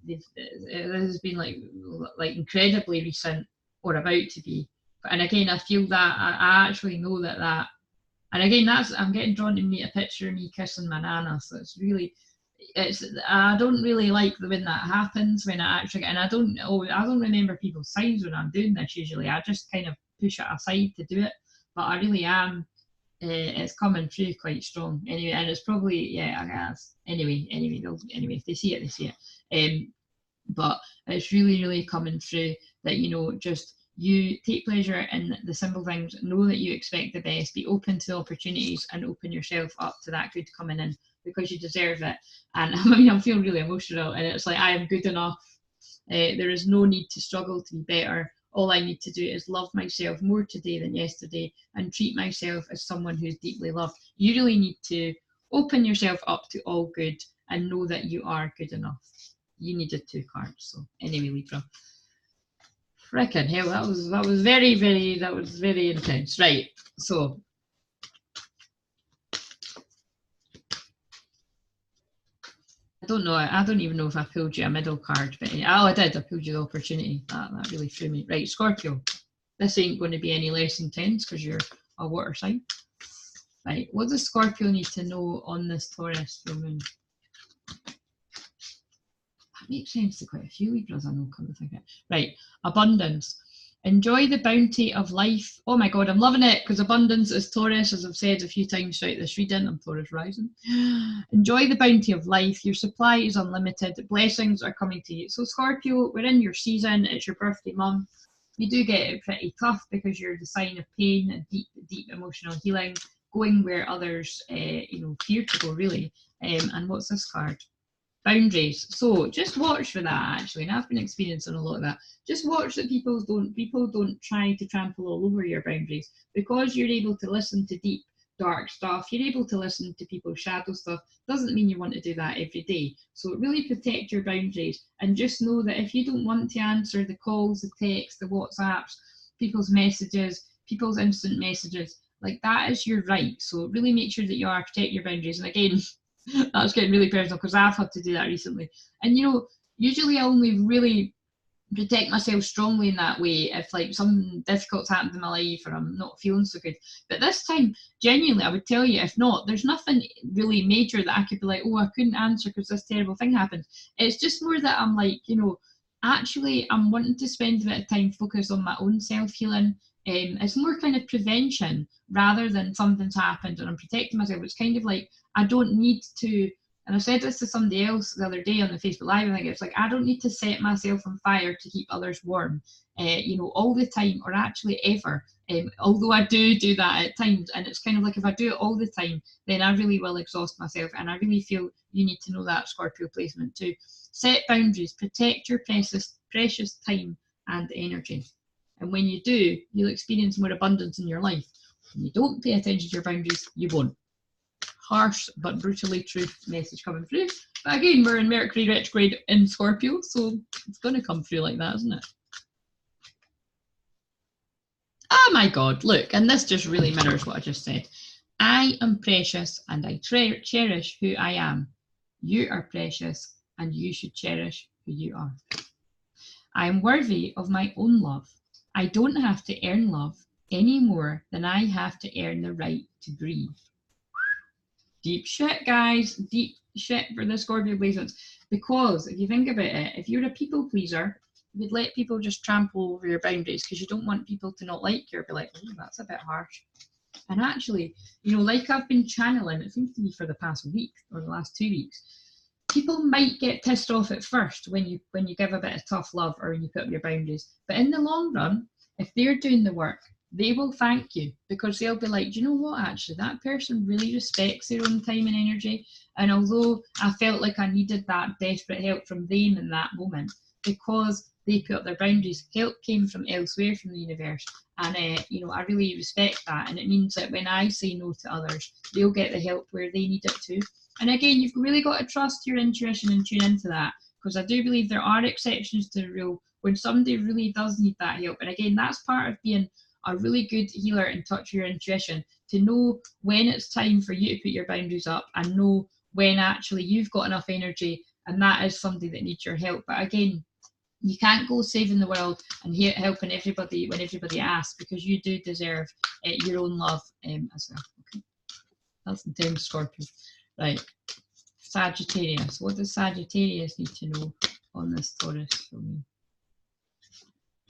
has been like incredibly recent or about to be. And again, I feel that I actually know that, and again, I'm getting drawn to meet a picture of me kissing my Nana, so I don't really like when that happens, when I actually, and I don't remember people's signs when I'm doing this usually. I just kind of push it aside to do it, but I really am. It's coming through quite strong anyway, and it's probably, yeah, I guess. Anyway, if they see it, they see it. But it's really coming through that, you know, just you take pleasure in the simple things, know that you expect the best, be open to opportunities, and open yourself up to that good coming in, because you deserve it. And I mean, I'm feeling really emotional, and it's like, I am good enough. There is no need to struggle to be better. All I need to do is love myself more today than yesterday, and treat myself as someone who's deeply loved. You really need to open yourself up to all good and know that you are good enough. You needed 2 cards. So anyway, Libra. Frickin' hell, that was very intense. Right, so I don't even know if I pulled you a middle card, but I did. I pulled you the opportunity. That really threw me. Right, Scorpio. This ain't going to be any less intense because you're a water sign. Right, what does Scorpio need to know on this Taurus full moon? That makes sense to quite a few Libras I know, come to think of it. Right, abundance. Enjoy the bounty of life. Oh my God, I'm loving it, because abundance is Taurus, as I've said a few times throughout this reading. I'm Taurus rising. Enjoy the bounty of life. Your supply is unlimited. Blessings are coming to you. So Scorpio, we're in your season. It's your birthday month. You do get it pretty tough because you're the sign of pain and deep emotional healing, going where others fear to go, really. And what's this card? Boundaries. So just watch for that, actually, and I've been experiencing a lot of that. Just watch that people don't try to trample all over your boundaries, because you're able to listen to deep dark stuff. You're able to listen to people's shadow stuff. Doesn't mean you want to do that every day. So really protect your boundaries, and just know that if you don't want to answer the calls, the texts, the WhatsApps, people's messages, people's instant messages, like that is your right. So really make sure that you are protect your boundaries. And again, that's getting really personal because I've had to do that recently. And you know, usually I only really protect myself strongly in that way if like something difficult's happened in my life or I'm not feeling so good. But this time, genuinely, I would tell you, if not, there's nothing really major that I could be like, oh, I couldn't answer because this terrible thing happened. It's just more that I'm like, you know, actually I'm wanting to spend a bit of time focused on my own self-healing. It's more kind of prevention rather than something's happened and I'm protecting myself. It's kind of like I don't need to, and I said this to somebody else the other day on the Facebook Live, I think it's like, I don't need to set myself on fire to keep others warm, you know, all the time or actually ever. Although I do that at times, and it's kind of like if I do it all the time, then I really will exhaust myself. And I really feel you need to know that, Scorpio placement too. Set boundaries, protect your precious time and energy. And when you do, you'll experience more abundance in your life. When you don't pay attention to your boundaries, you won't. Harsh but brutally true message coming through. But again, we're in Mercury retrograde in Scorpio, so it's going to come through like that, isn't it? Oh my God, look, and this just really mirrors what I just said. I am precious and I cherish who I am. You are precious and you should cherish who you are. I am worthy of my own love. I don't have to earn love any more than I have to earn the right to breathe. Deep shit, guys. Deep shit for the Scorpio placements. Because if you think about it, if you're a people pleaser, you'd let people just trample over your boundaries because you don't want people to not like you or be like, oh, that's a bit harsh. And actually, you know, like I've been channeling, it seems to be for the past week or the last 2 weeks, people might get pissed off at first when you give a bit of tough love or when you put up your boundaries. But in the long run, if they're doing the work, they will thank you because they'll be like, do you know what, actually, that person really respects their own time and energy. And although I felt like I needed that desperate help from them in that moment, because they put up their boundaries, help came from elsewhere from the universe. And, you know, I really respect that. And it means that when I say no to others, they'll get the help where they need it too. And again, you've really got to trust your intuition and tune into that, because I do believe there are exceptions to the rule when somebody really does need that help. And again, that's part of being a really good healer in touch with your intuition, to know when it's time for you to put your boundaries up and know when actually you've got enough energy and that is somebody that needs your help. But again, you can't go saving the world and helping everybody when everybody asks, because you do deserve your own love as well. Okay, that's the term Scorpio. Right, Sagittarius. What does Sagittarius need to know on this Taurus for me?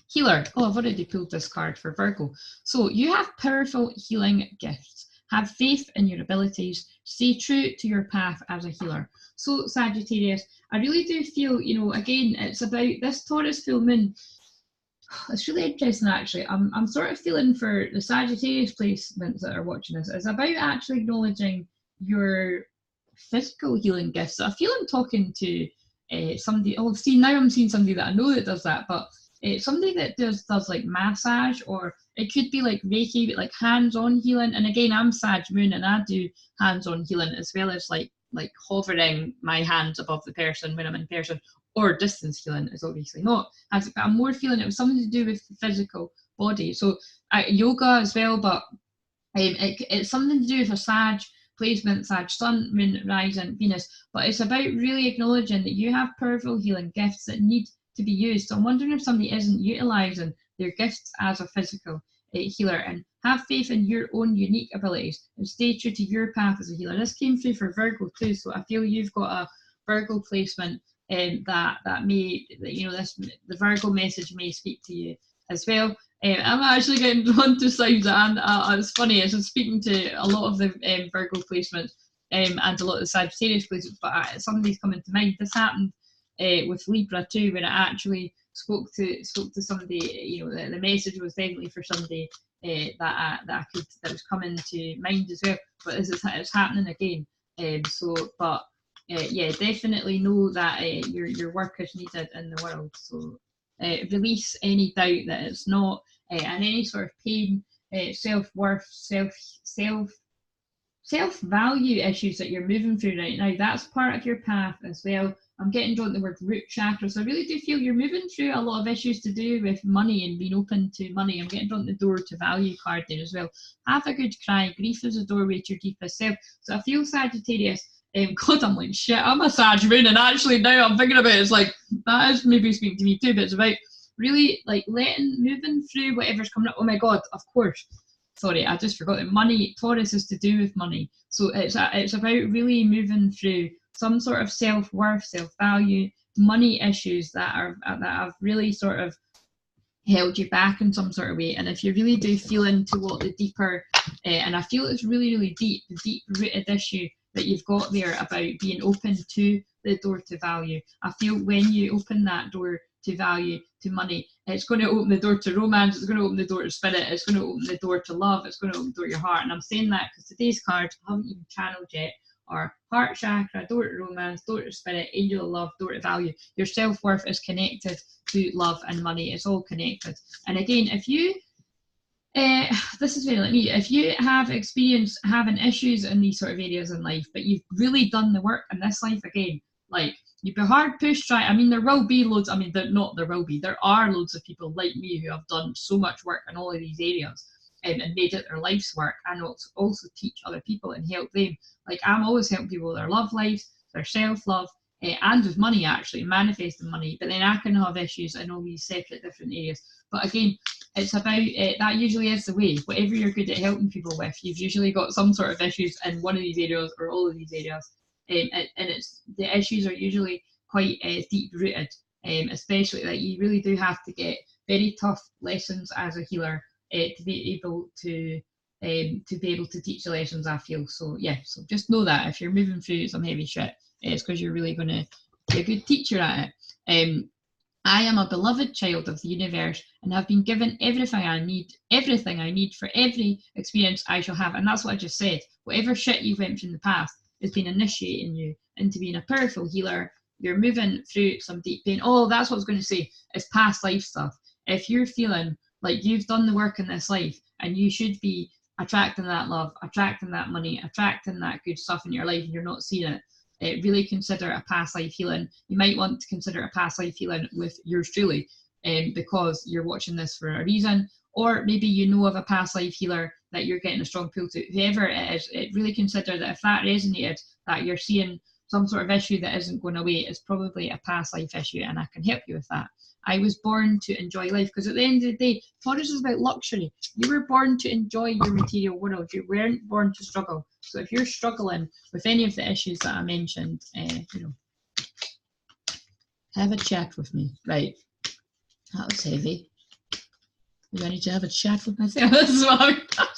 Healer. Oh, I've already pulled this card for Virgo. So you have powerful healing gifts. Have faith in your abilities. Stay true to your path as a healer. So Sagittarius, I really do feel, you know, again, it's about this Taurus full moon. It's really interesting, actually. I'm sort of feeling for the Sagittarius placements that are watching this. It's about actually acknowledging your physical healing gifts. I feel I'm talking to somebody. Oh, see, now I'm seeing somebody that I know that does that, but somebody that does like massage, or it could be like Reiki, but like hands-on healing. And again, I'm Sag Moon and I do hands-on healing as well as like hovering my hands above the person when I'm in person, or distance healing is obviously not. But I'm more feeling it was something to do with the physical body. So yoga as well, but it's something to do with a Sag placement, Sag Sun, Moon, Rising, Venus. But it's about really acknowledging that you have powerful healing gifts that need to be used. So I'm wondering if somebody isn't utilising their gifts as a physical healer, and have faith in your own unique abilities and stay true to your path as a healer. This came through for Virgo too, so I feel you've got a Virgo placement that may, you know, the Virgo message may speak to you as well. I'm actually getting drawn to signs, and it's funny, as I'm speaking to a lot of the Virgo placements and a lot of the Sagittarius placements, but somebody's coming to mind. This happened with Libra too, when I actually spoke to somebody. You know, the message was definitely for somebody that was coming to mind as well. But it's happening again. Yeah, definitely know that your work is needed in the world. So release any doubt that it's not, and any sort of pain, self-worth, self self-value issues that you're moving through right now, that's part of your path as well. I'm getting drawn to the word root chakra, so I really do feel you're moving through a lot of issues to do with money and being open to money. I'm getting drawn to the door to value card there as well. Have a good cry. Grief is a doorway to your deepest self. So I feel Sagittarius. God, I'm like, shit, I'm a Sag moon, and actually now I'm thinking about it, it's like, that is maybe speaking to me too, but it's about really like moving through whatever's coming up. Oh my God, of course. Sorry, I just forgot that money, Taurus is to do with money. So it's about really moving through some sort of self-worth, self-value, money issues that have really sort of held you back in some sort of way. And if you really do feel into what the deeper, and I feel it's really, really deep, the deep-rooted issue that you've got there about being open to the door to value. I feel when you open that door to value, to money, it's going to open the door to romance, it's going to open the door to spirit, it's going to open the door to love, it's going to open the door to your heart. And I'm saying that because today's cards I haven't even channeled yet are heart chakra, door to romance, door to spirit, angel of love, door to value. Your self-worth is connected to love and money. It's all connected. And again, if you this is very like me, if you have experienced having issues in these sort of areas in life, but you've really done the work in this life, again, like you'd be hard pushed, right? I mean, there will be loads, there are loads of people like me who have done so much work in all of these areas and made it their life's work, and also teach other people and help them. Like I'm always helping people with their love lives, their self-love, and with money, actually manifesting money. But then I can have issues in all these separate different areas. But again, it's about that usually is the way. Whatever you're good at helping people with, you've usually got some sort of issues in one of these areas or all of these areas. And it's the issues are usually quite deep rooted, especially that you really do have to get very tough lessons as a healer to be able to teach the lessons, I feel. So yeah, so just know that if you're moving through some heavy shit, it's because you're really going to be a good teacher at it. I am a beloved child of the universe and have been given everything I need for every experience I shall have. And that's what I just said. Whatever shit you've went through in the past has been initiating you into being a powerful healer. You're moving through some deep pain. Oh, that's what I was going to say, is past life stuff. If you're feeling like you've done the work in this life and you should be attracting that love, attracting that money, attracting that good stuff in your life, and you're not seeing it, really consider a past life healing. You might want to consider a past life healing with yours truly, because you're watching this for a reason, or maybe you know of a past life healer that you're getting a strong pull to. Whoever it is, really consider that if that resonated, that you're seeing some sort of issue that isn't going away, it's probably a past life issue, and I can help you with that. I was born to enjoy life, because at the end of the day, Taurus is about luxury. You were born to enjoy your material world. You weren't born to struggle. So if you're struggling with any of the issues that I mentioned, have a chat with me. Right, that was heavy. Maybe I need to have a chat with myself. That's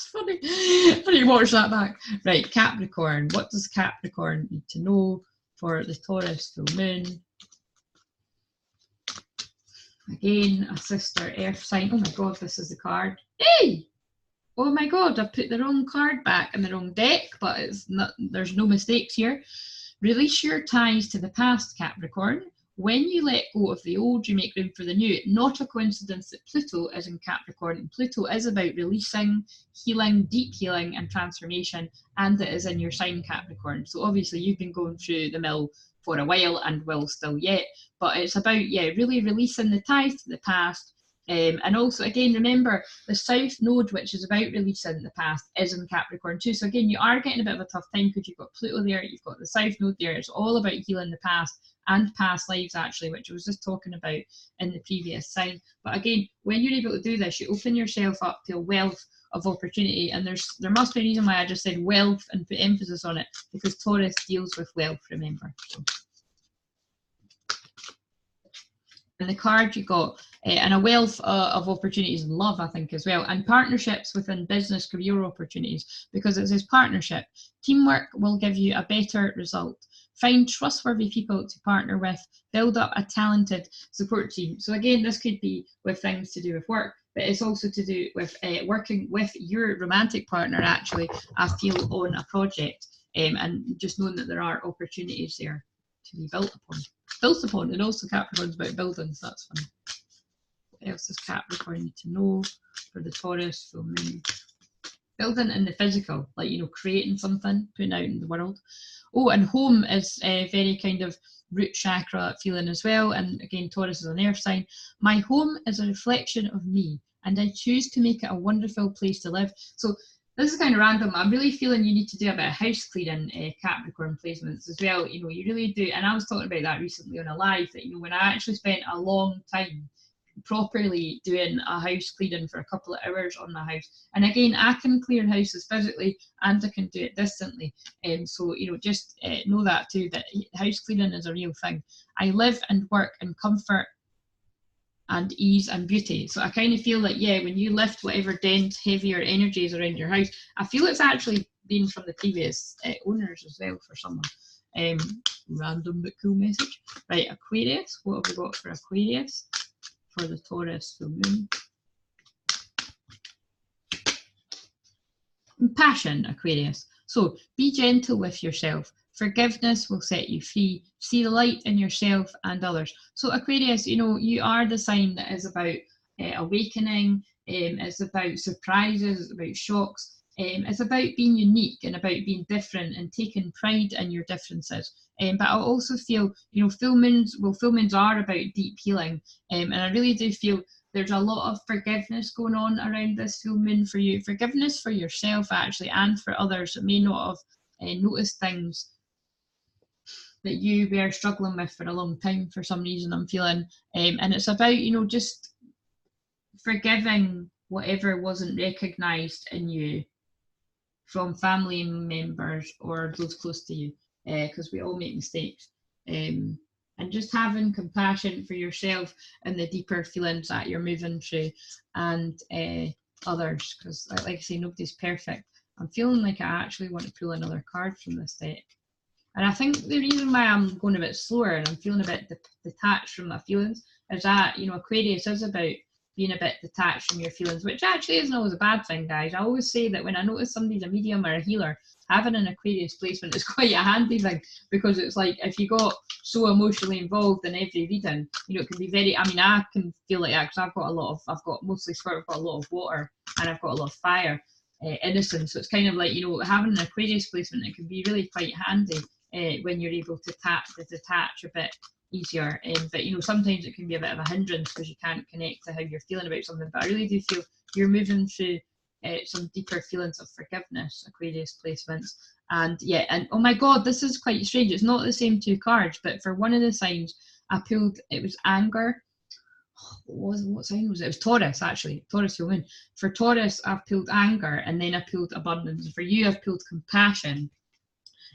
funny. I need to watch that back. Right, Capricorn. What does Capricorn need to know for the Taurus full moon? Again, a sister earth sign. Oh my God, this is the card. Hey! Oh my God, I put the wrong card back in the wrong deck, but it's not, there's no mistakes here. Release your ties to the past, Capricorn. When you let go of the old, you make room for the new. Not a coincidence that Pluto is in Capricorn. Pluto is about releasing, healing, deep healing and transformation, and it is in your sign, Capricorn. So obviously you've been going through the mill for a while and will still yet, but it's about, really releasing the ties to the past. And also, again, remember the South Node, which is about releasing the past, is in Capricorn too. So again, you are getting a bit of a tough time because you've got Pluto there, you've got the South Node there. It's all about healing the past and past lives, actually, which I was just talking about in the previous sign. But again, when you're able to do this, you open yourself up to a wealth of opportunity, and there must be a reason why I just said wealth and put emphasis on it, because Taurus deals with wealth, remember. And the card you got, and a wealth of opportunities in love, I think, as well, and partnerships within business, career opportunities, because it says partnership. Teamwork will give you a better result. Find trustworthy people to partner with. Build up a talented support team. So again, this could be with things to do with work, but it's also to do with working with your romantic partner, actually, I feel, on a project, and just knowing that there are opportunities there to be built upon. And also Capricorn's about buildings, so that's funny. What else does Capricorn need to know for the Taurus full moon? building in the physical, like, you know, creating something, putting out in the world. Oh, and home is a very kind of root chakra feeling as well. And again, Taurus is an earth sign. My home is a reflection of me, and I choose to make it a wonderful place to live. So this is kind of random. I'm really feeling you need to do a bit of house cleaning, Capricorn placements as well. You know, you really do. And I was talking about that recently on a live, that, you know, when I actually spent a long time properly doing a house cleaning for a couple of hours on my house. And again, I can clear houses physically and I can do it distantly. So, you know, just know that too, that house cleaning is a real thing. I live and work in comfort and ease and beauty. So I kind of feel like, yeah, when you lift whatever dense, heavier energies around your house, I feel it's actually been from the previous owners as well for someone. Random but cool message. Right, Aquarius, what have we got for Aquarius? For the Taurus full moon. Compassion, Aquarius. So be gentle with yourself. Forgiveness will set you free. See the light in yourself and others. So Aquarius, you know, you are the sign that is about awakening. It's about surprises. It's about shocks. It's about being unique and about being different and taking pride in your differences. But I also feel, you know, full moons are about deep healing. And I really do feel there's a lot of forgiveness going on around this full moon for you. Forgiveness for yourself, actually, and for others that may not have noticed things that you were struggling with for a long time for some reason, I'm feeling. And it's about, you know, just forgiving whatever wasn't recognised in you from family members or those close to you, because we all make mistakes. And just having compassion for yourself and the deeper feelings that you're moving through, and others, because like I say, nobody's perfect. I'm feeling like I actually want to pull another card from this deck. And I think the reason why I'm going a bit slower and I'm feeling a bit detached from my feelings is that, you know, Aquarius is about being a bit detached from your feelings, which actually isn't always a bad thing, guys. I always say that when I notice somebody's a medium or a healer, having an Aquarius placement is quite a handy thing, because it's like, if you got so emotionally involved in every reading, you know, it can be very, I mean, I can feel like that because I've got mostly Squirt, I've got a lot of water and I've got a lot of fire, innocence. So it's kind of like, you know, having an Aquarius placement, it can be really quite handy when you're able to detach a bit easier. But, you know, sometimes it can be a bit of a hindrance because you can't connect to how you're feeling about something. But I really do feel you're moving through some deeper feelings of forgiveness, Aquarius placements. And yeah, and oh my God, this is quite strange. It's not the same two cards, but for one of the signs I pulled, it was anger. What sign was it? It was Taurus, actually. Taurus full moon. For Taurus, I've pulled anger, and then I pulled abundance. For you, I've pulled compassion.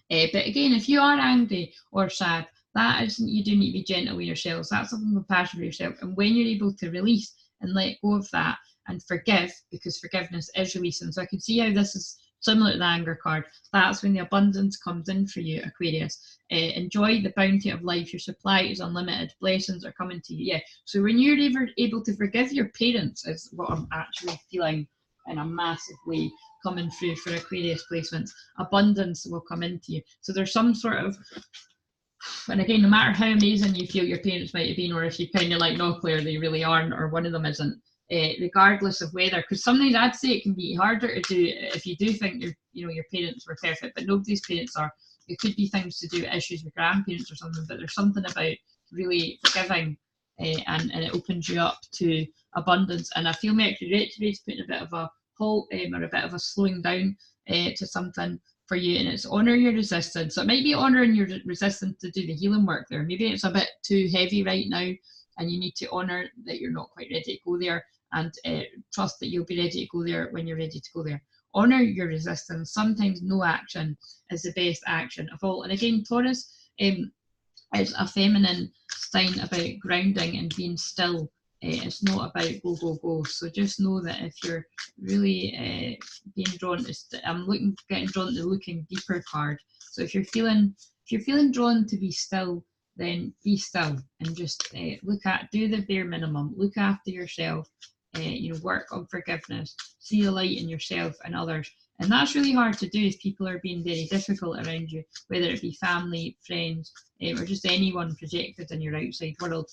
But again, if you are angry or sad, that isn't, you do need to be gentle with yourselves. That's something compassion for yourself. And when you're able to release and let go of that and forgive, because forgiveness is releasing. So I can see how this is similar to the anger card. That's when the abundance comes in for you, Aquarius. Enjoy the bounty of life. Your supply is unlimited. Blessings are coming to you. Yeah. So when you're able to forgive your parents, is what I'm actually feeling in a massive way coming through for Aquarius placements. Abundance will come into you. So there's some sort of, and again, no matter how amazing you feel your parents might have been, or if you kind of like, no, Claire, they really aren't, or one of them isn't, regardless of whether, because sometimes I'd say it can be harder to do if you do think your parents were perfect, but nobody's parents are. It could be things to do with issues with grandparents or something, but there's something about really forgiving, and it opens you up to abundance. And I feel Mercury retrograde's putting a bit of a halt, or a bit of a slowing down to something for you, and it's honor your resistance. So it might be honoring your resistance to do the healing work there. Maybe it's a bit too heavy right now, and you need to honor that you're not quite ready to go there, and trust that you'll be ready to go there when you're ready to go there. Honor your resistance. Sometimes no action is the best action of all. And again, Taurus is a feminine sign about grounding and being still. It's not about go, go, go. So just know that if you're really being drawn to, getting drawn to the looking deeper card. So if you're feeling drawn to be still, then be still and just do the bare minimum. Look after yourself. Work on forgiveness. See the light in yourself and others. And that's really hard to do if people are being very difficult around you, whether it be family, friends, or just anyone projected in your outside world.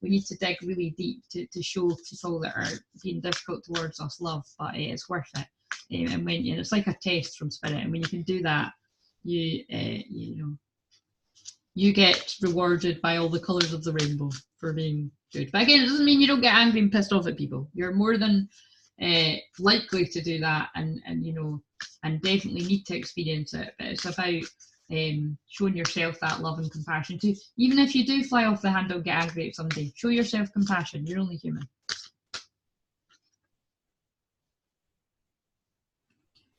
We need to dig really deep to show people that are being difficult towards us love, but it's worth it. and when it's like a test from Spirit, and when you can do that, you know, you get rewarded by all the colours of the rainbow for being good. But again, it doesn't mean you don't get angry and pissed off at people. You're more than likely to do that, and you know, and definitely need to experience it. But it's about showing yourself that love and compassion too. Even if you do fly off the handle, get angry at somebody, show yourself compassion. You're only human.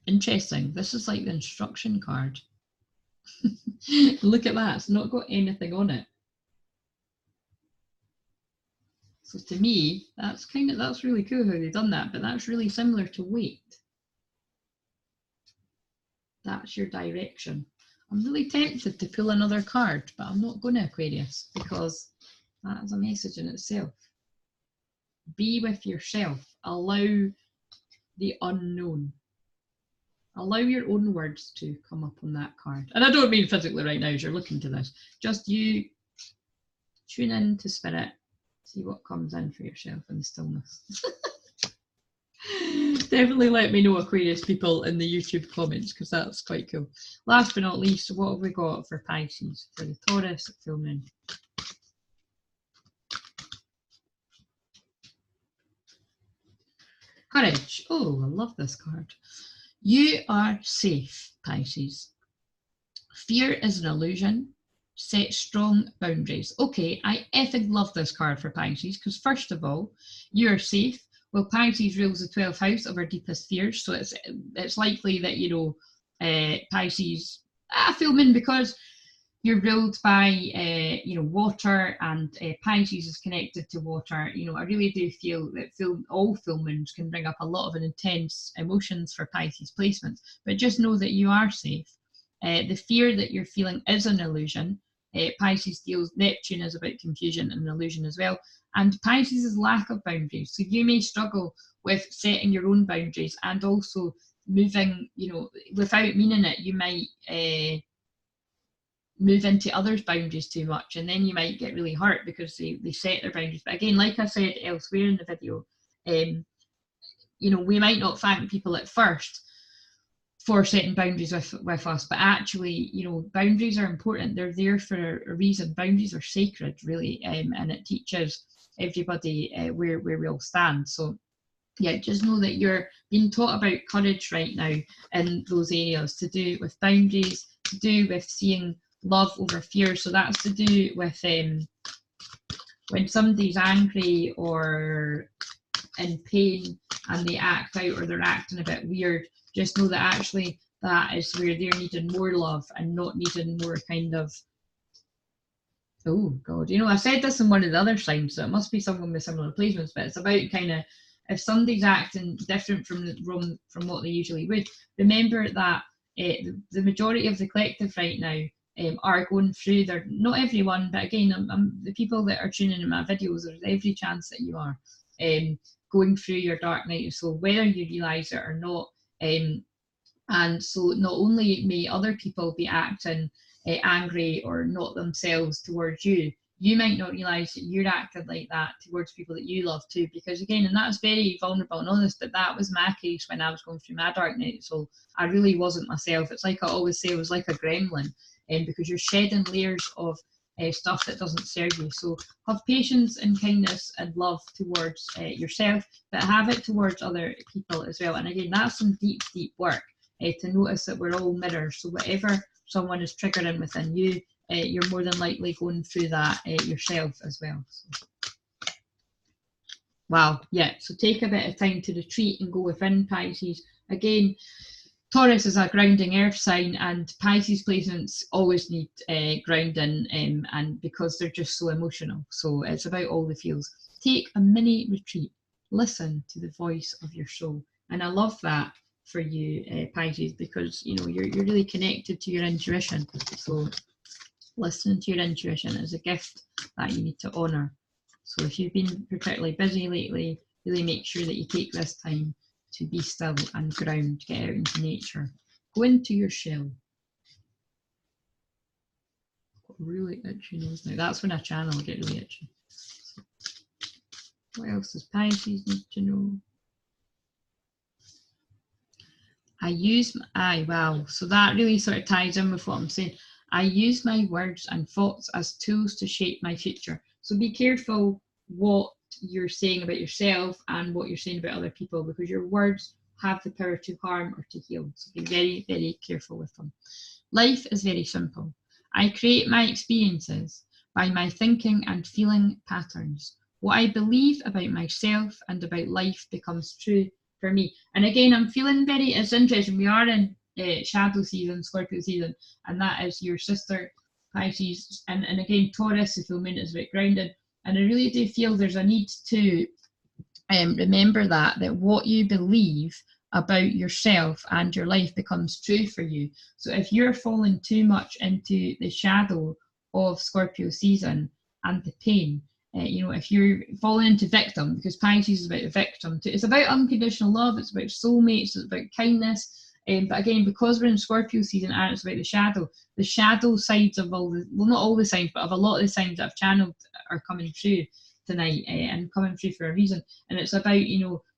Interesting. This is like the instruction card. Look at that. It's not got anything on it. So to me, that's really cool how they've done that, but that's really similar to weight. That's your direction. I'm really tempted to pull another card, but I'm not going to, Aquarius, because that is a message in itself. Be with yourself. Allow the unknown. Allow your own words to come up on that card. And I don't mean physically right now as you're looking to this. Just you tune in to Spirit. See what comes in for yourself in the stillness. Definitely let me know, Aquarius people, in the YouTube comments, because that's quite cool. Last but not least, what have we got for Pisces? For the Taurus full moon. Courage. Oh, I love this card. You are safe, Pisces. Fear is an illusion. Set strong boundaries. Okay, I effing love this card for Pisces, because first of all, you're safe. Well, Pisces rules the 12th house of our deepest fears, so it's likely that, you know, Pisces, full moon, because you're ruled by, you know, water, and Pisces is connected to water. You know, I really do feel that all full moons can bring up a lot of intense emotions for Pisces placements, but just know that you are safe. The fear that you're feeling is an illusion. Pisces deals, Neptune is about confusion and illusion as well. And Pisces is lack of boundaries. So you may struggle with setting your own boundaries, and also moving, you know, without meaning it, you might move into others' boundaries too much, and then you might get really hurt because they set their boundaries. But again, like I said elsewhere in the video, you know, we might not thank people at first for setting boundaries with us, but actually, you know, boundaries are important. They're there for a reason. Boundaries are sacred, really, and it teaches everybody where we all stand. So yeah, just know that you're being taught about courage right now in those areas, to do with boundaries, to do with seeing love over fear. So that's to do with when somebody's angry or in pain and they act out, or they're acting a bit weird, just know that actually that is where they're needing more love and not needing more kind of, oh God, you know, I said this in one of the other signs, so it must be someone with similar placements, but it's about kind of, if somebody's acting different from what they usually would, remember that the majority of the collective right now are going through their, not everyone, but again, the people that are tuning in my videos, there's every chance that you are going through your dark night of soul, whether you realise it or not. And so not only may other people be acting angry or not themselves towards you, you might not realise that you're acting like that towards people that you love too, because again, and that's very vulnerable and honest, but that was my case when I was going through my dark night. So I really wasn't myself. It's like I always say, I was like a gremlin, because you're shedding layers of stuff that doesn't serve you. So have patience and kindness and love towards yourself, but have it towards other people as well. And again, that's some deep, deep work to notice that we're all mirrors. So whatever someone is triggering within you, you're more than likely going through that yourself as well. So. Wow, yeah, so take a bit of time to retreat and go within, Pisces. Again, Taurus is a grounding earth sign, and Pisces placements always need grounding, and because they're just so emotional. So it's about all the feels. Take a mini retreat. Listen to the voice of your soul. And I love that for you, Pisces, because you know you're really connected to your intuition. So listening to your intuition is a gift that you need to honour. So if you've been particularly busy lately, really make sure that you take this time to be still and ground, get out into nature, go into your shell. Got really itchy nose now. That's when I channel, I get really itchy. So, what else does Pisces need to know? Wow. So that really sort of ties in with what I'm saying. I use my words and thoughts as tools to shape my future. So be careful what you're saying about yourself and what you're saying about other people, because your words have the power to harm or to heal. So be very, very careful with them. Life is very simple. I create my experiences by my thinking and feeling patterns. What I believe about myself and about life becomes true for me. And again, I'm feeling very, it's interesting. We are in shadow season, Scorpio season, and that is your sister, Pisces. And again, Taurus, the full moon is a bit grounded. And I really do feel there's a need to remember that what you believe about yourself and your life becomes true for you. So if you're falling too much into the shadow of Scorpio season and the pain, if you're falling into victim, because Pisces is about the victim too. It's about unconditional love, it's about soulmates, it's about kindness. But again, because we're in Scorpio season and it's about the shadow sides of not all the signs, but of a lot of the signs that I've channeled are coming through tonight, and coming through for a reason. And it's about,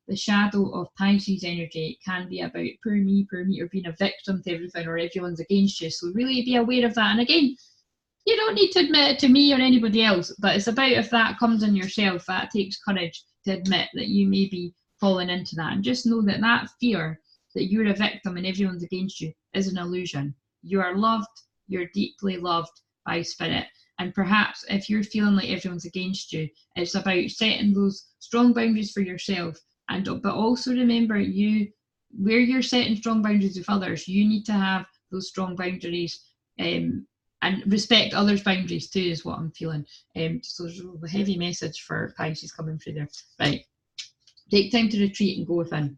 the shadow of Pisces energy. It can be about poor me, or being a victim to everything, or everyone's against you. So really be aware of that. And again, you don't need to admit it to me or anybody else, but it's about, if that comes in yourself, that takes courage to admit that you may be falling into that. And just know that that fear that you're a victim and everyone's against you is an illusion. You are loved, you're deeply loved by spirit. And perhaps if you're feeling like everyone's against you, it's about setting those strong boundaries for yourself. But also remember, where you're setting strong boundaries with others, you need to have those strong boundaries, and respect others' boundaries too, is what I'm feeling. So there's a heavy message for Pisces coming through there. Right. Take time to retreat and go within.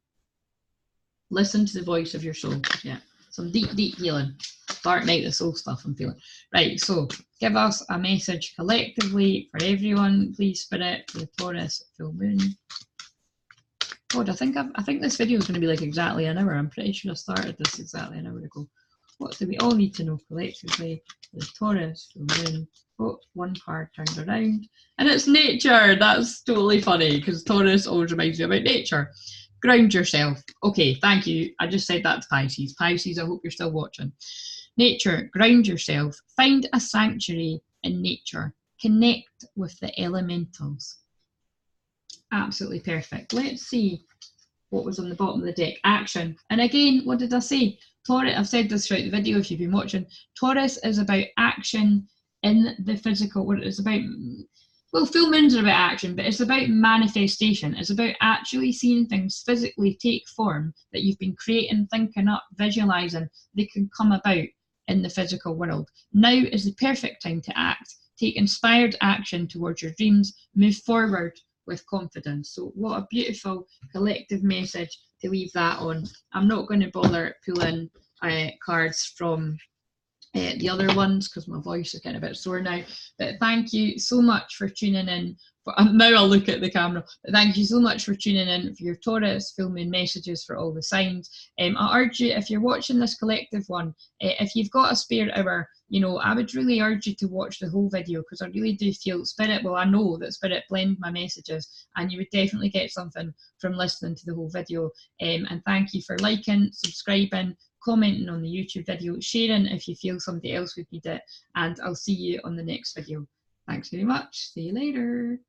Listen to the voice of your soul. Yeah. Some deep, deep healing. Dark night of soul stuff I'm feeling. Right, so give us a message collectively for everyone, please, Spirit, for the Taurus full moon. God, I think this video is going to be like exactly an hour. I'm pretty sure I started this exactly an hour ago. What do we all need to know collectively for the Taurus full moon? Oh, one card turned around, and it's nature. That's totally funny, because Taurus always reminds me about nature. Ground yourself. Okay, thank you. I just said that to Pisces. Pisces, I hope you're still watching. Nature, ground yourself. Find a sanctuary in nature. Connect with the elementals. Absolutely perfect. Let's see what was on the bottom of the deck. Action. And again, what did I say? Taurus, I've said this throughout the video if you've been watching. Taurus is about action in the physical. What it's about, well, full moons are about action, but it's about manifestation. It's about actually seeing things physically take form that you've been creating, thinking up, visualizing. They can come about in the physical world. Now is the perfect time to act. Take inspired action towards your dreams. Move forward with confidence. So what a beautiful collective message to leave that on. I'm not going to bother pulling cards from the other ones because my voice is getting a bit sore now. But thank you so much for tuning in. Now I'll look at the camera. But thank you so much for tuning in for your Taurus full moon messages for all the signs. I urge you, if you're watching this collective one, if you've got a spare hour, I would really urge you to watch the whole video, because I really do feel Spirit, well, I know that Spirit blend my messages, and you would definitely get something from listening to the whole video. And thank you for liking, subscribing, commenting on the YouTube video, sharing if you feel somebody else would need it, and I'll see you on the next video. Thanks very much. See you later.